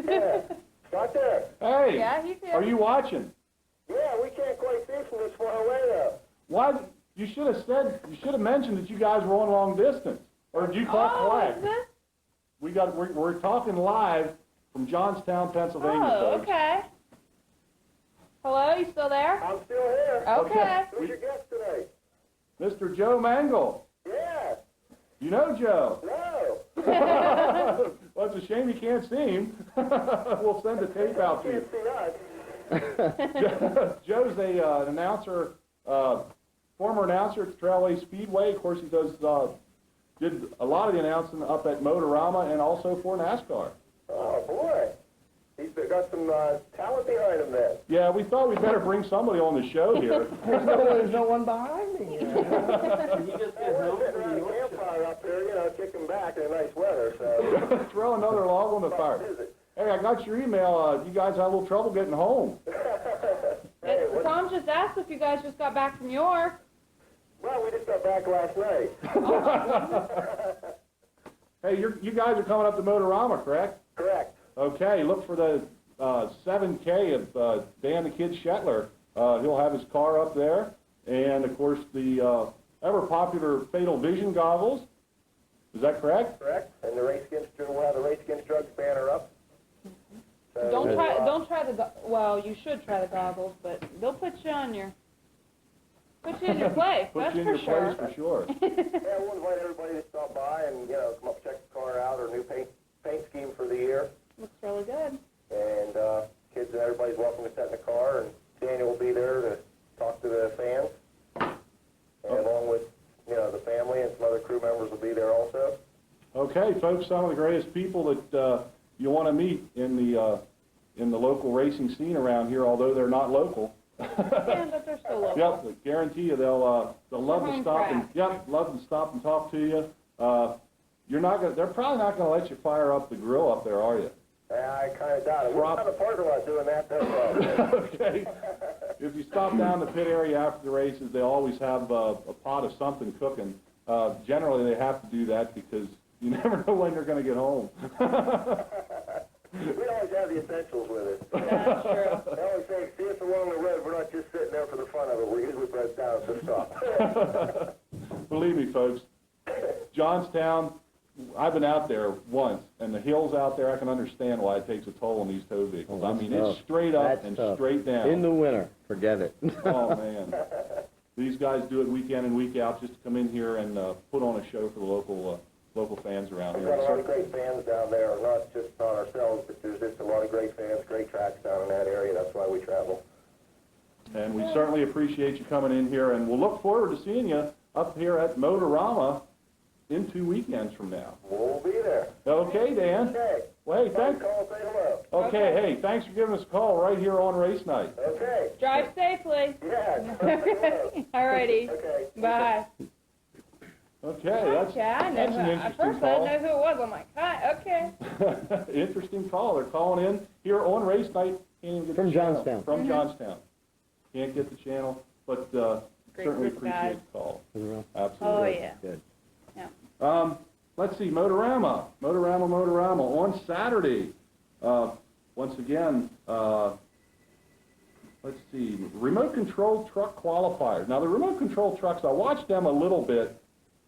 Yeah. Got there. Hey, Yeah, he's here. are you watching? Yeah, we can't quite see from this far away though. Why? You should have mentioned that you guys were on long distance. Or did you call Oh, collect? is this? We're talking live from Johnstown, Pennsylvania, Oh, folks. okay. Hello, you still there? I'm still here. Okay. Who's your guest today? Mr. Joe Mangle. Yeah. You know Joe. No. Well, it's a shame you can't see him. We'll send a tape out to you. Can't see us. Joe's an announcer, former announcer at the Trailway Speedway. Of course, he did a lot of the announcing up at Motorama and also for NASCAR. Oh boy. He's got some talent behind him then. Yeah, we thought we'd better bring somebody on the show here. There's no one behind me. We're sitting around a campfire up here, kicking back in nice weather, so. Throw another log on the fire. Hey, I got your email. You guys had a little trouble getting home. Hey, what? Tom's just asked if you guys just got back from York. Well, we just got back last night. Hey, you guys are coming up to Motorama, correct? Correct. Okay, look for the 7K of Dan the Kid Shetler. He'll have his car up there, and of course the ever popular Fatal Vision goggles. Is that correct? Correct. And the Race Against Drugs, we'll have the Race Against Drugs banner up. So, Don't try the well, you should try the goggles, but they'll put you in your place. Put That's you in for your sure. place for sure. Yeah, we'll invite everybody to stop by and, come up, check the car out, our new paint scheme for the year. Looks really good. And kids and everybody's welcome to sit in the car, and Daniel will be there to talk to the fans. And along with, the family and some other crew members will be there also. Okay, folks, some of the greatest people that you want to meet in the local racing scene around here, although they're not local. Yeah, but they're still local. Yep, I guarantee you they'll love to home stop and crowd. love to stop and talk to you. They're probably not going to let you fire up the grill up there, are you? I kind of doubt it. We're not a parking lot doing that, though. Okay. If you stop down the pit area after the races, they always have a pot of something cooking. Generally, they have to do that because you never know when they're going to get home. We always have the essentials with us. That's true. They always say, see us along the road. We're not just sitting there for the fun of it. We're usually bred down at the stop. Believe me, folks, Johnstown, I've been out there once, and the hills out there, I can understand why it takes a toll on these tow vehicles. Oh, I that's mean, tough. it's straight up That's and tough. straight down. In the winter, forget it. Oh, man. These guys do it week in and week out just to come in here and put on a show for the local fans around We've here. got a lot of great fans down there, not just on ourselves, but there's just a lot of great fans, great tracks down in that area. That's why we travel. And we certainly appreciate you coming in here, and we'll look forward to seeing you up here at Motorama in 2 weekends from now. We'll be there. Okay, Dan? Okay. Well, hey, thanks. Call, say hello. Okay, hey, thanks for giving us a call right here on race night. Okay. Drive safely. Yeah. Alrighty. Okay. Bye. Okay, that's Yeah, I know. that's an At interesting first I call. didn't know who it was. I'm like, hi, okay. Interesting call. They're calling in here on race night. Can't even get From the channel. Johnstown. From Johnstown. Can't get the channel, but Great certainly group of guys. appreciate the call. Well, Absolutely. Oh, yeah. Good. Let's see, Motorama on Saturday. Once again, let's see, remote control truck qualifiers. Now the remote control trucks, I watched them a little bit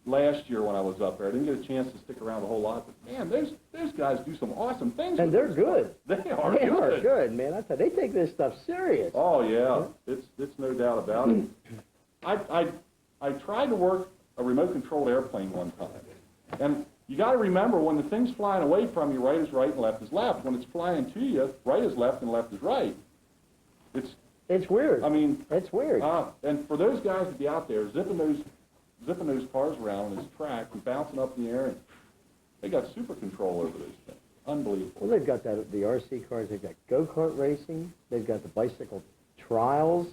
last year when I was up there. I didn't get a chance to stick around a whole lot, but man, those guys do some awesome things. And with they're this good. stuff. They are They good. are good, man. I tell you, they take this stuff serious. Oh yeah, it's no doubt about it. I tried to work a remote controlled airplane one time, and you got to remember when the thing's flying away from you, right is right and left is left. When it's flying to you, right is left and left is right. It's weird. I mean, It's weird. and for those guys to be out there zipping those cars around on this track and bouncing up in the air, and they got super control over those things. Unbelievable. Well, they've got the RC cars. They've got go-kart racing. They've got the bicycle trials.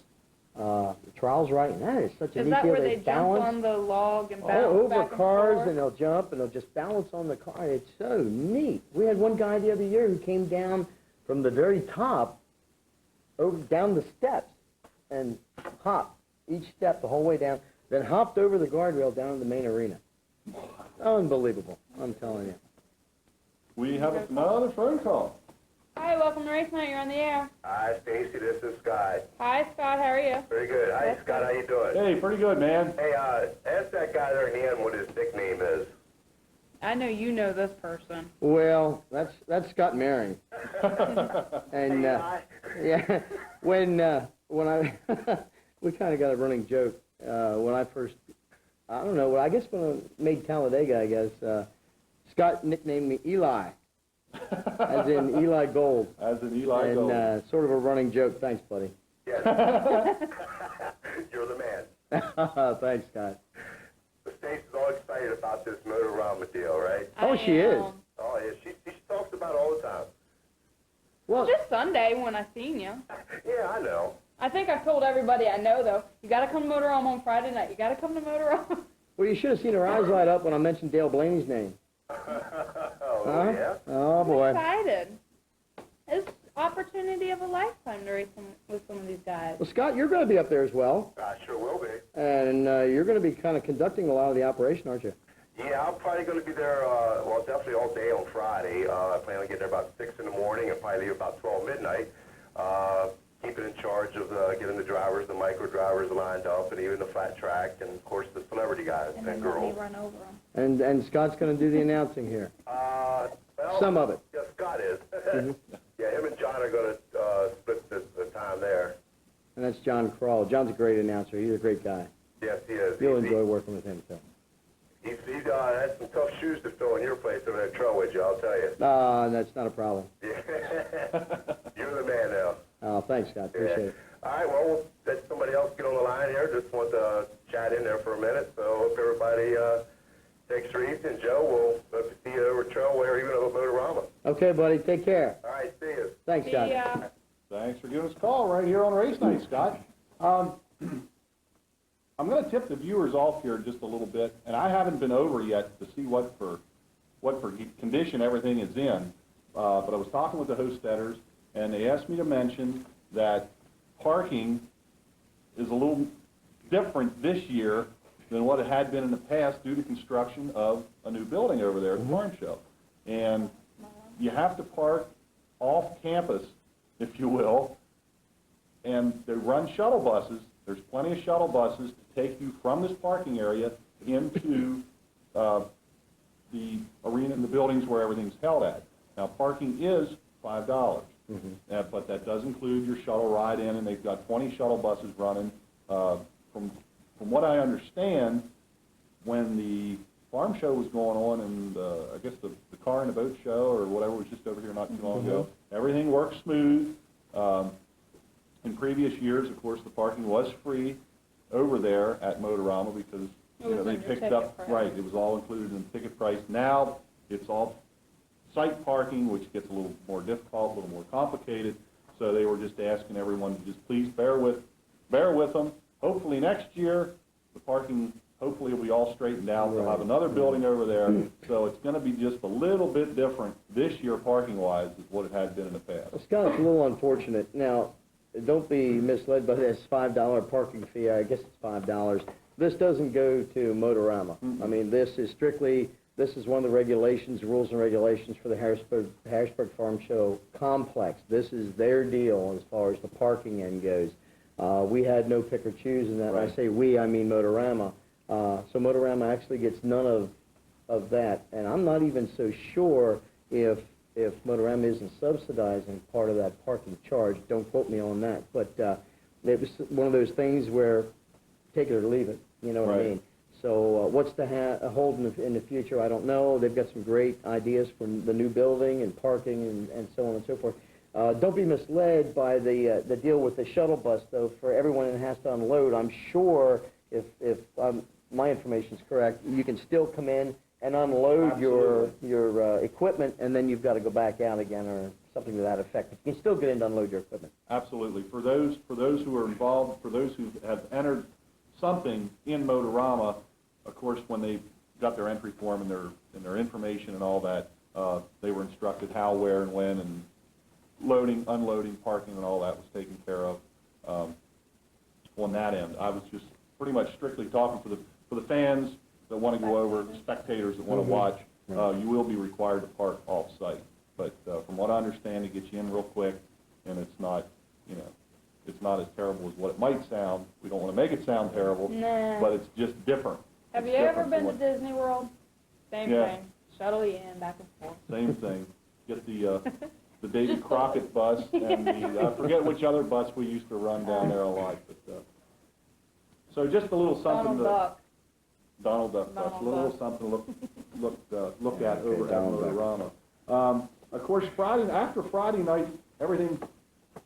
The trials, right? And that is such a Is neat that deal. where they jump balance on the log and bounce over back cars, and and they'll jump and they'll just balance on the car. It's so neat. We had one guy the other year who came down from the very top over down the steps and hopped each step the whole way down, then hopped over the guardrail down to the main arena. Unbelievable, I'm telling you. We have another phone call. Hi, welcome to Race Night. You're on the air. Hi, Stacy. This is Scott. Hi, Scott. How are you? Very good. Hi, Scott. How you doing? Hey, pretty good, man. Hey, ask that guy there in the end what his nickname is. I know you know this person. Well, that's Scott Maring. And yeah, when I we kind of got a running joke when I first, I don't know, I guess when I made Talladega, I guess Scott nicknamed me Eli, as in Eli Gold, As an Eli and Gold. sort of a running joke. Thanks, buddy. Yes. You're the man. Thanks, Scott. Stacy's all excited about this Motorama deal, right? Oh, she is. Oh, yeah. She talks about it all the time. Well, Just Sunday when I seen you. Yeah, I know. I think I've told everybody I know, though. You got to come to Motorama on Friday night. You got to come to Motorama. well, you should have seen her eyes light up when I mentioned Dale Blaney's name. Oh, yeah? Oh boy. I'm excited. It's opportunity of a lifetime to race with some of these guys. Well, Scott, you're going to be up there as well, I sure will be. and you're going to be kind of conducting a lot of the operation, aren't you? Yeah, I'm probably going to be there, well, definitely all day on Friday. I plan on getting there about 6 in the morning and probably leave about 12 midnight. Keeping in charge of getting the drivers, the micro drivers lined up, and even the flat track, and of course the celebrity guys And and then let me girls. run over them. And Scott's going to do the announcing here. Well, Some of it. Yeah, Scott is. Mm-hmm. Yeah, him and John are going to split the time there. And that's John Kroll. John's a great announcer. He's a great guy. Yes, he is. You'll enjoy working with him, so. He's had some tough shoes to fill in your place over there at Trowbridge, I'll tell you. That's not a problem. Yeah. You're the man now. Oh, thanks, Scott. Appreciate it. All right, well, we'll let somebody else get on the line here. Just want to chat in there for a minute. So hope everybody takes their easy. And Joe, we'll hope to see you over at Trailway or even over Motorama. Okay, buddy. Take care. All right, see you. Thanks, Scott. See ya. Thanks for giving us a call right here on race night, Scott. I'm going to tip the viewers off here just a little bit, and I haven't been over yet to see what for condition everything is in. But I was talking with the Hostetters, and they asked me to mention that parking is a little different this year than what it had been in the past due to construction of a new building over there at the farm show. And you have to park off campus, if you will, and they run shuttle buses. There's plenty of shuttle buses to take you from this parking area into the arena and the buildings where everything's held at. Now, parking is $5, but that does include your shuttle ride in, and they've got 20 shuttle buses running. From what I understand, when the farm show was going on, and I guess the car and the boat show or whatever was just over here not too long ago, everything worked smooth. In previous years, of course, the parking was free over there at Motorama because they picked up, right, it was all included in the ticket price. Now it's all site parking, which gets a little more difficult, a little more complicated. So they were just asking everyone to just please bear with them. Hopefully next year, the parking hopefully will be all straightened out. They'll have another building over there. So it's going to be just a little bit different this year parking-wise is what it had been in the past. Well, Scott, it's a little unfortunate. Now, don't be misled by this $5 parking fee. I guess it's $5. This doesn't go to Motorama. I mean, this is one of the regulations, rules and regulations for the Harrisburg Farm Show complex. This is their deal as far as the parking end goes. We had no pick or choose in that. Right. And I say we, I mean Motorama. So Motorama actually gets none of that. And I'm not even so sure if Motorama isn't subsidizing part of that parking charge. Don't quote me on that. But it was one of those things where take it or leave it. You know what I mean? So what's to hold in the future, I don't know. They've got some great ideas for the new building and parking and so on and so forth. Don't be misled by the deal with the shuttle bus, though. For everyone that has to unload, I'm sure if my information is correct, you can still come in and unload your equipment, and then you've got to go back out again or something to that effect. But you can still get in to unload your equipment. Absolutely. For those who are involved, for those who have entered something in Motorama, of course, when they got their entry form and their information and all that, they were instructed how, where, and when, and loading, unloading, parking, and all that was taken care of on that end. I was just pretty much strictly talking for the fans that want to go over, the spectators that want to watch. You will be required to park off-site, but from what I understand, it gets you in real quick, and it's not, it's not as terrible as what it might sound. We don't want to make it sound terrible, Nah. but it's just different. Have It's you ever different been to from Disney World? Same Yeah. thing. Shuttle you in, back and forth. Same thing. Get the Davy Crockett bus and I forget which other bus we used to run down there a lot. But so just a little something Donald Duck. Donald Duck bus, a Donald little Duck. something to look at over at Donald Duck. Motorama. Of course, after Friday night,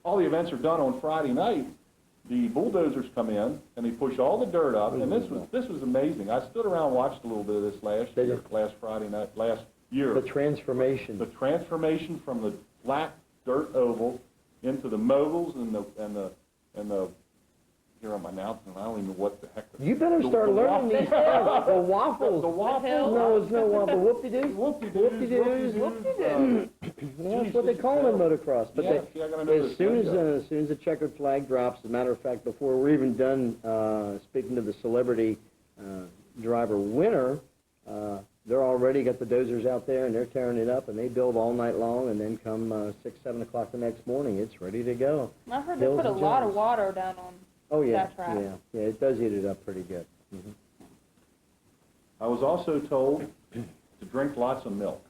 all the events are done on Friday night. The bulldozers come in and they push all the dirt up, and this was amazing. I stood around and watched a little bit of this last Friday night, last year. The transformation. The transformation from the flat dirt oval into the moguls and the here I'm announcing, I don't even know what the heck. You better start learning these things. The waffles. The waffles. No, it's no waffle. Whoop-de-doos. Whoop-de-doos. Whoop-de-doos. Whoop-de-doos. Well, that's what they call them in motocross. But Yeah, see, I gotta know as this soon lingo. as soon as the checkered flag drops, as a matter of fact, before we're even done speaking to the celebrity driver winner, they're already got the dozers out there and they're tearing it up, and they build all night long, and then come 6, 7 o'clock the next morning, it's ready to go. I heard they Hills put a and lot of jumps. water down on Oh yeah, that track. yeah, it does eat it up pretty good. Mhm. I was also told to drink lots of milk.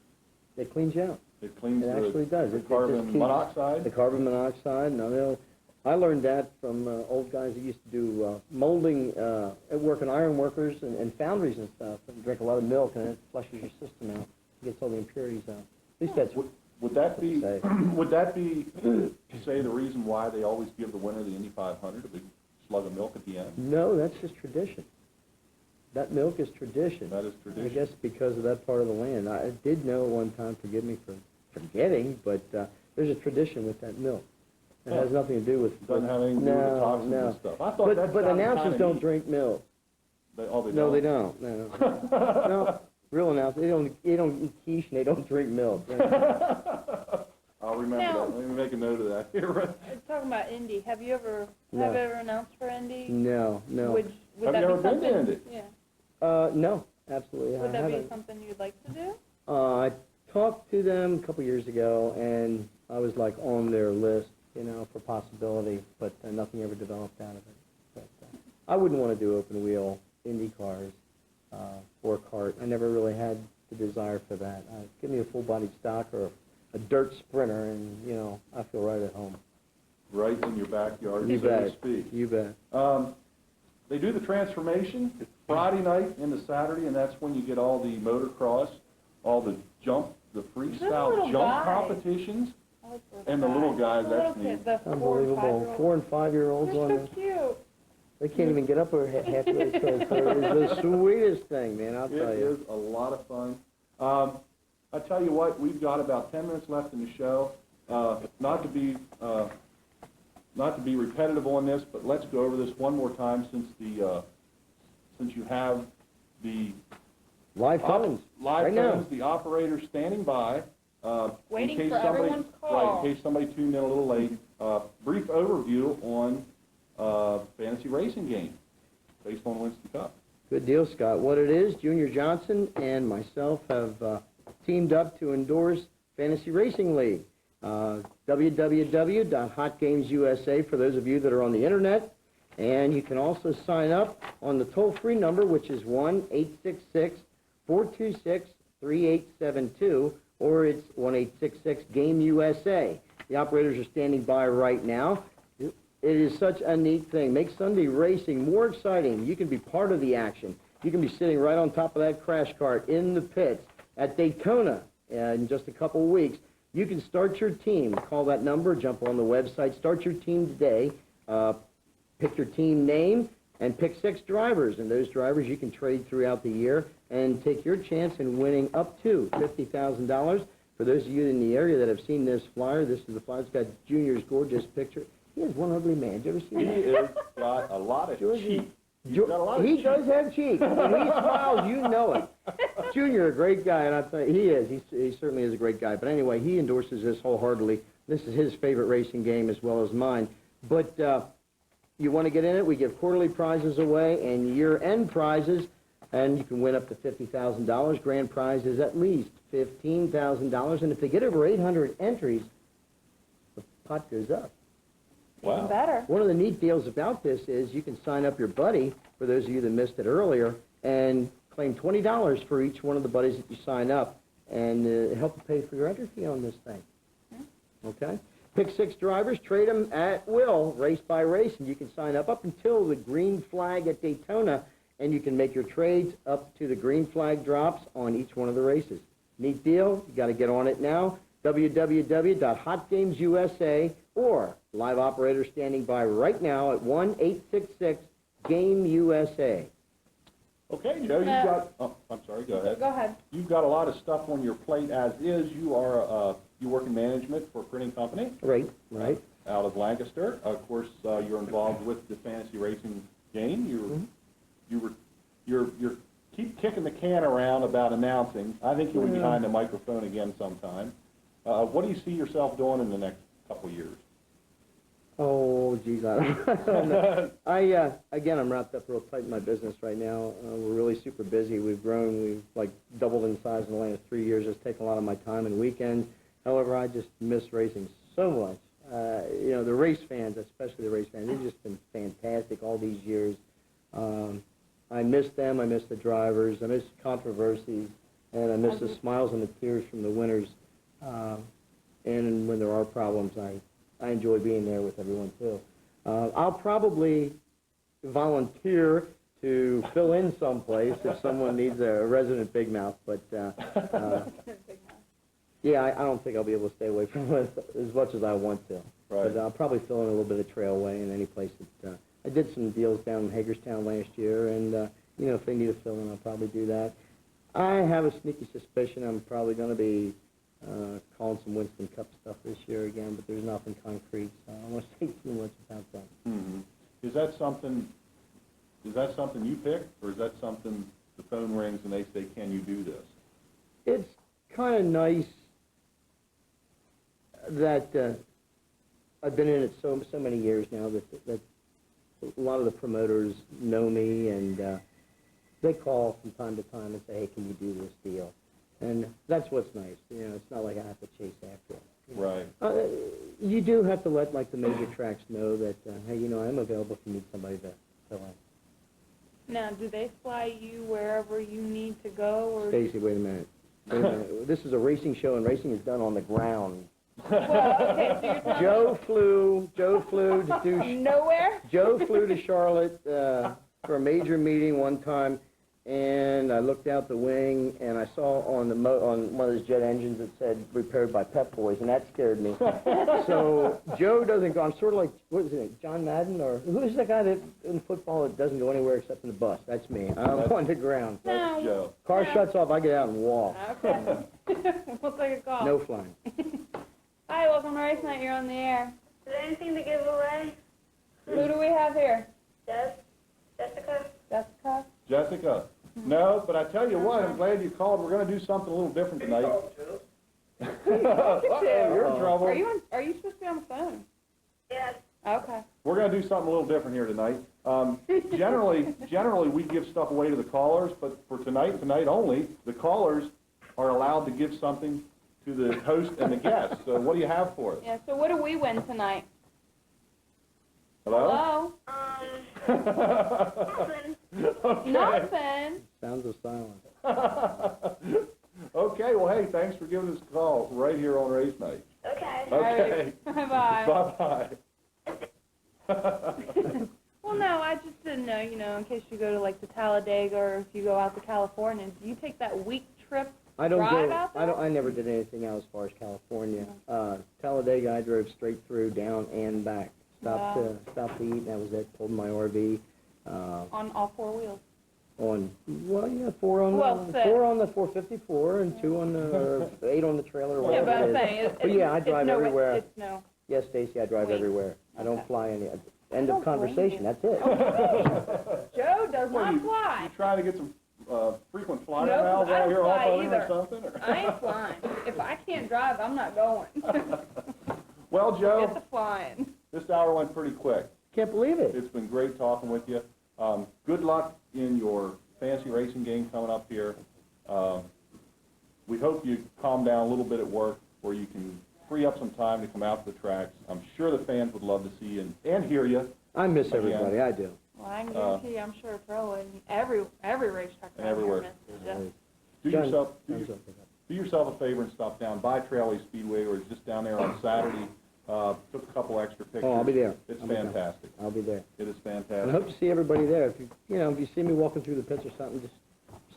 It cleans you out. It cleans It actually does. the It just carbon keeps monoxide. The carbon monoxide. I learned that from old guys that used to do molding, work in iron workers and foundries and stuff, and drink a lot of milk, and it flushes your system out. It gets all the impurities out. At least that's Would that be, Say. would that be, say, the reason why they always give the winner of the Indy 500 a big slug of milk at the end? no, that's just tradition. That milk is tradition. That is I tradition. guess because of that part of the land. I did know one time, forgive me for forgetting, but there's a tradition with that milk. It has nothing to do with... Doesn't have anything to do with the toxins and stuff. I thought that But sounded announcers kinda don't neat. drink milk. Oh, they No, don't? they don't. No. No, real announcers, they don't eat quiche and they don't drink milk. I'll remember Now- that. Let me make a note of that. Talking about Indy, have you ever announced for Indy? No. Would Have that you be ever been to something? Indy? Yeah. No, absolutely. Would I that be haven't. something you'd like to do? I talked to them a couple years ago, and I was like on their list, for possibility, but nothing ever developed out of it. But I wouldn't want to do open wheel Indy cars or kart. I never really had the desire for that. Give me a full bodied stock or a dirt sprinter, and I feel right at home. Right in your backyard, You so to bet. speak. You bet. They do the transformation Friday night into Saturday, and that's when you get all the motocross, all the freestyle little jump guy. competitions. I like And the little guys, The little that's neat. kids, the 4 and Unbelievable. 4 and 5-year-olds on They're there. so cute. They can't even get up or halfway. It's the sweetest thing, man. I'll It tell you. is a lot of fun. I tell you what, we've got about 10 minutes left in the show. Not to be repetitive on this, but let's go over this one more time since you have the Live phones. live right now. phones, the operator standing by. Waiting in case for somebody, everyone's call. Right, in case somebody tuned in a little late. Brief overview on fantasy racing game based on Winston Cup. Good deal, Scott. What it is, Junior Johnson and myself have teamed up to endorse Fantasy Racing League. www.hotgamesusa for those of you that are on the internet. And you can also sign up on the toll-free number, which is 1-866-426-3872, or it's 1-866-GAME-USA. The operators are standing by right now. It is such a neat thing. Make Sunday racing more exciting. You can be part of the action. You can be sitting right on top of that crash cart in the pits at Daytona in just a couple of weeks. You can start your team. Call that number, jump on the website, start your team today. Pick your team name and pick 6 drivers. And those drivers you can trade throughout the year and take your chance in winning up to $50,000. For those of you in the area that have seen this flyer, this is the flyer. It's got Junior's gorgeous picture. He is one ugly man. Did you ever see He that? has got a lot of George, cheek. He's got a lot of he cheek. does have cheek. When he smiles, you know it. Junior, a great guy, and I tell you, he is. He certainly is a great guy. But anyway, he endorses this wholeheartedly. This is his favorite racing game as well as mine. But you want to get in it, we give quarterly prizes away and year-end prizes, and you can win up to $50,000. Grand prize is at least $15,000. And if they get over 800 entries, the pot goes up. Wow. Even better. One of the neat deals about this is you can sign up your buddy, for those of you that missed it earlier, and claim $20 for each one of the buddies that you sign up, and help you pay for your entry fee on this thing. Okay? Pick 6 drivers, trade them at will, race by race, and you can sign up until the green flag at Daytona, and you can make your trades up to the green flag drops on each one of the races. Neat deal. You got to get on it now. www.hotgamesusa or live operator standing by right now at 1-866-GAME-USA. Okay, Joe, you've got. Oh, I'm sorry. Go ahead. Go ahead. You've got a lot of stuff on your plate as is. You are you work in management for a printing company Right. out of Lancaster. Of course, you're involved with the fantasy racing game. You're keep kicking the can around about announcing. I think you'll be behind the microphone again sometime. What do you see yourself doing in the next couple of years? Oh, geez, I don't know. Again, I'm wrapped up real tight in my business right now. We're really super busy. We've grown. We've like doubled in size in the last 3 years. It's taken a lot of my time and weekends. However, I just miss racing so much. You know, the race fans, especially the race fans, they've just been fantastic all these years. I miss them. I miss the drivers. I miss controversies. And I miss the smiles and the tears from the winners. And when there are problems, I enjoy being there with everyone, too. I'll probably volunteer to fill in someplace if someone needs a resident big mouth, but yeah, I don't think I'll be able to stay away from it as much as I want to. Right. But I'll probably fill in a little bit of trailway in any place that I did some deals down in Hagerstown last year, and you know, if they need a fill in, I'll probably do that. I have a sneaky suspicion I'm probably going to be calling some Winston Cup stuff this year again, but there's nothing concrete, so I don't want to say too much about that. Mm-hmm. Is that something you picked, or is that something the phone rings and they say, "Can you do this?" It's kind of nice that I've been in it so many years now that a lot of the promoters know me, and they call from time to time and say, "Hey, can you do this deal?" And that's what's nice. You know, it's not like I have to chase after it. You know? Right. You do have to let like the major tracks know that, hey, you know, I'm available if you need somebody to fill in. Now, do they fly you wherever you need to go, or? Stacy, wait a minute. This is a racing show, and racing is done on the ground. Well, okay, so you're telling Joe flew to do. nowhere? Joe flew to Charlotte for a major meeting one time, and I looked out the wing, and I saw on on one of those jet engines that said repaired by Pep Boys, and that scared me. So Joe doesn't go. I'm sort of like, what is it, John Madden, or who's the guy that in football that doesn't go anywhere except in the bus? That's me. I'm on the ground. That's Joe. Car shuts off, I get out and walk. Okay. We'll take a call. No flying. Hi, welcome to Race Night. You're on the air. Is there anything to give away? Who do we have here? Jessica? Jessica? Jessica. No, but I tell you what, I'm glad you called. We're going to do something a little different tonight. Uh-oh, you're in trouble. Are you supposed to be on the phone? Yes. Okay. We're going to do something a little different here tonight. Generally, we give stuff away to the callers, but for tonight only, the callers are allowed to give something to the host and the guests. So what do you have for us? Yeah, so what do we win tonight? Hello? Nothing. Okay. Nothing. Sounds of silence. Okay, well, hey, thanks for giving us a call right here on Race Night. Okay. Okay. Bye-bye. Bye-bye. Well, no, I just didn't know, you know, in case you go to, like, the Talladega or if you go out to California, do you take that week trip I don't drive go. out there? I never did anything out as far as California. Talladega, I drove straight through, down and back. Stopped to eat, and that was it. Pulled my RV. On all four wheels. Four on Well, four on the 454 and 2 on the 8 on the trailer. Or Yeah, whatever but I'm it is. saying, But yeah, I drive everywhere. It's no. Yes, Stacy, I drive Wait. everywhere. I don't Okay. fly any. End of don't blame conversation. you. That's it. Joe does Well, not you fly. try to get some frequent flyer No, miles I out don't here off fly of him or either. something? Or? I ain't flying. If I can't drive, I'm not going. Well, Get Joe, the flying. this hour went pretty quick. Can't believe it. It's been great talking with you. Good luck in your fancy racing game coming up here. We hope you calm down a little bit at work where you can free up some time to come out to the tracks. I'm sure the fans would love to see you and hear you. I miss Again. everybody. I do. Well, I can guarantee you, I'm sure Pro and every racetrack around Everywhere. here misses Do John- yourself John's up with that. do yourself a favor and stop down by Trailway Speedway or just down there on Saturday. Took a couple extra pictures. Oh, I'll be there. It's I'll be there. fantastic. I'll be there. It is And I fantastic. hope to see everybody there. If if you see me walking through the pits or something, just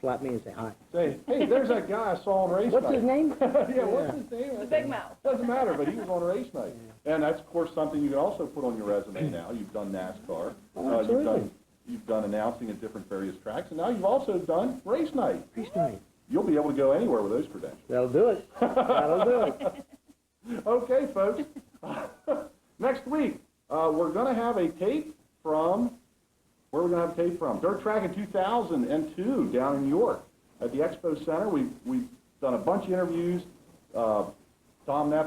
slap me and say hi. Say, hey, there's that guy I saw on race What's night. his name? Yeah, what's his name? The big mouth. Doesn't matter, but he was on race night. And that's, of course, something you can also put on your resume now. You've done NASCAR. Oh, absolutely. You've done announcing at different various tracks, and now you've also done race night. Race night. You'll be able to go anywhere with those credentials. That'll do it. That'll do it. Okay, folks. Next week, we're going to have a tape from, where are we going to have a tape from? Dirt Track in 2002 down in New York at the Expo Center. We've done a bunch of interviews, talked Tom Neff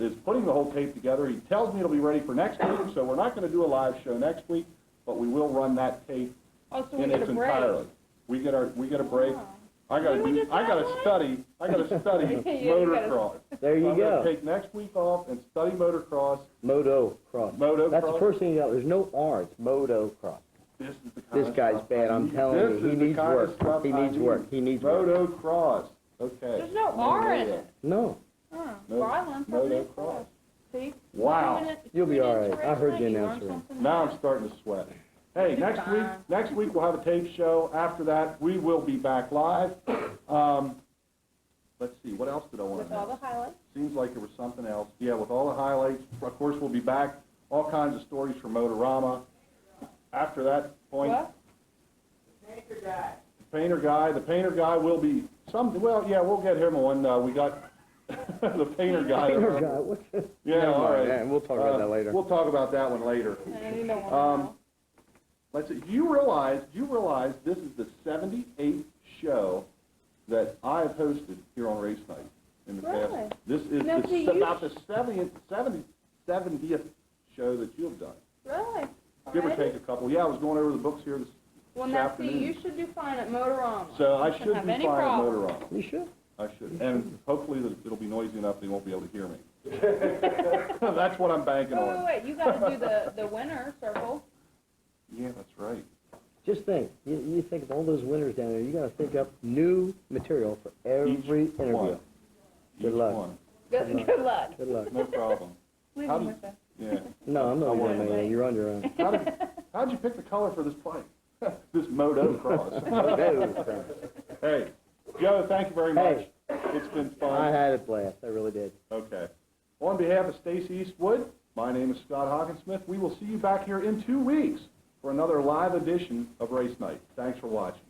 is putting the whole tape together. He tells me it'll be ready for next week, so we're not going to do a live show next week, but we will run that tape Oh, so we in get its a break. entirety. We get a break. Oh. I got Didn't we just have one? to study Yeah, you motocross. There you I'm go. going to take next week off and study motocross. Motocross. Motocross. That's the first thing you know. There's no R. It's motocross. This is the kind This of guy's stuff bad. I I'm need. telling This you, is he the needs kind of work. stuff He I needs work. He needs work. Motocross. Okay. There's no R in it. No. Huh. No, Well, I learned something. motocross. See? Wow. You'll be Tune all into right. I heard Race the Night, you announcer. learned something Now new. I'm starting to sweat. Hey, You're next week we'll have a tape show. After that, we will be back live. Let's see, what else did I want With to all mention? the highlights. Seems like there was something else. Yeah, with all the highlights. Of course, we'll be back. All kinds of stories from Motorama. After that point, What? the painter guy will be we'll get him on. We got the painter guy. Painter guy. What's this? Yeah, Never all mind right. that, and we'll talk about that later. We'll talk about that one later. And you don't want to know. Let's see. Do you realize this is the 78th show that I have hosted here on Race Night in the Really? past? This is Now, see, you- about the 70th show that you've done. Really? Give or Already? take a couple. Yeah, I was going over the books here this Well, now see, afternoon. you should do fine at Motorama. So I You should shouldn't have be any fine at problem. Motorama. You should. I should. And hopefully it'll be noisy enough they won't be able to hear me. That's what I'm banking on. Wait, you gotta do the winner circle. Yeah, that's right. Just think. You think of all those winners down there. You got to think up new material for every Each interview. one. Good Each luck. one. Good luck. Good luck. No problem. Leave How him did- with us. Yeah. No, I'm not I leaving won't. anything. You're on your own. How'd you pick the color for this bike? This motocross. No, Hey, Joe, thank you very much. Hey. It's been I fun. had a blast. I really did. Okay. On behalf of Stacy Eastwood, my name is Scott Hockensmith. We will see you back here in 2 weeks for another live edition of Race Night. Thanks for watching.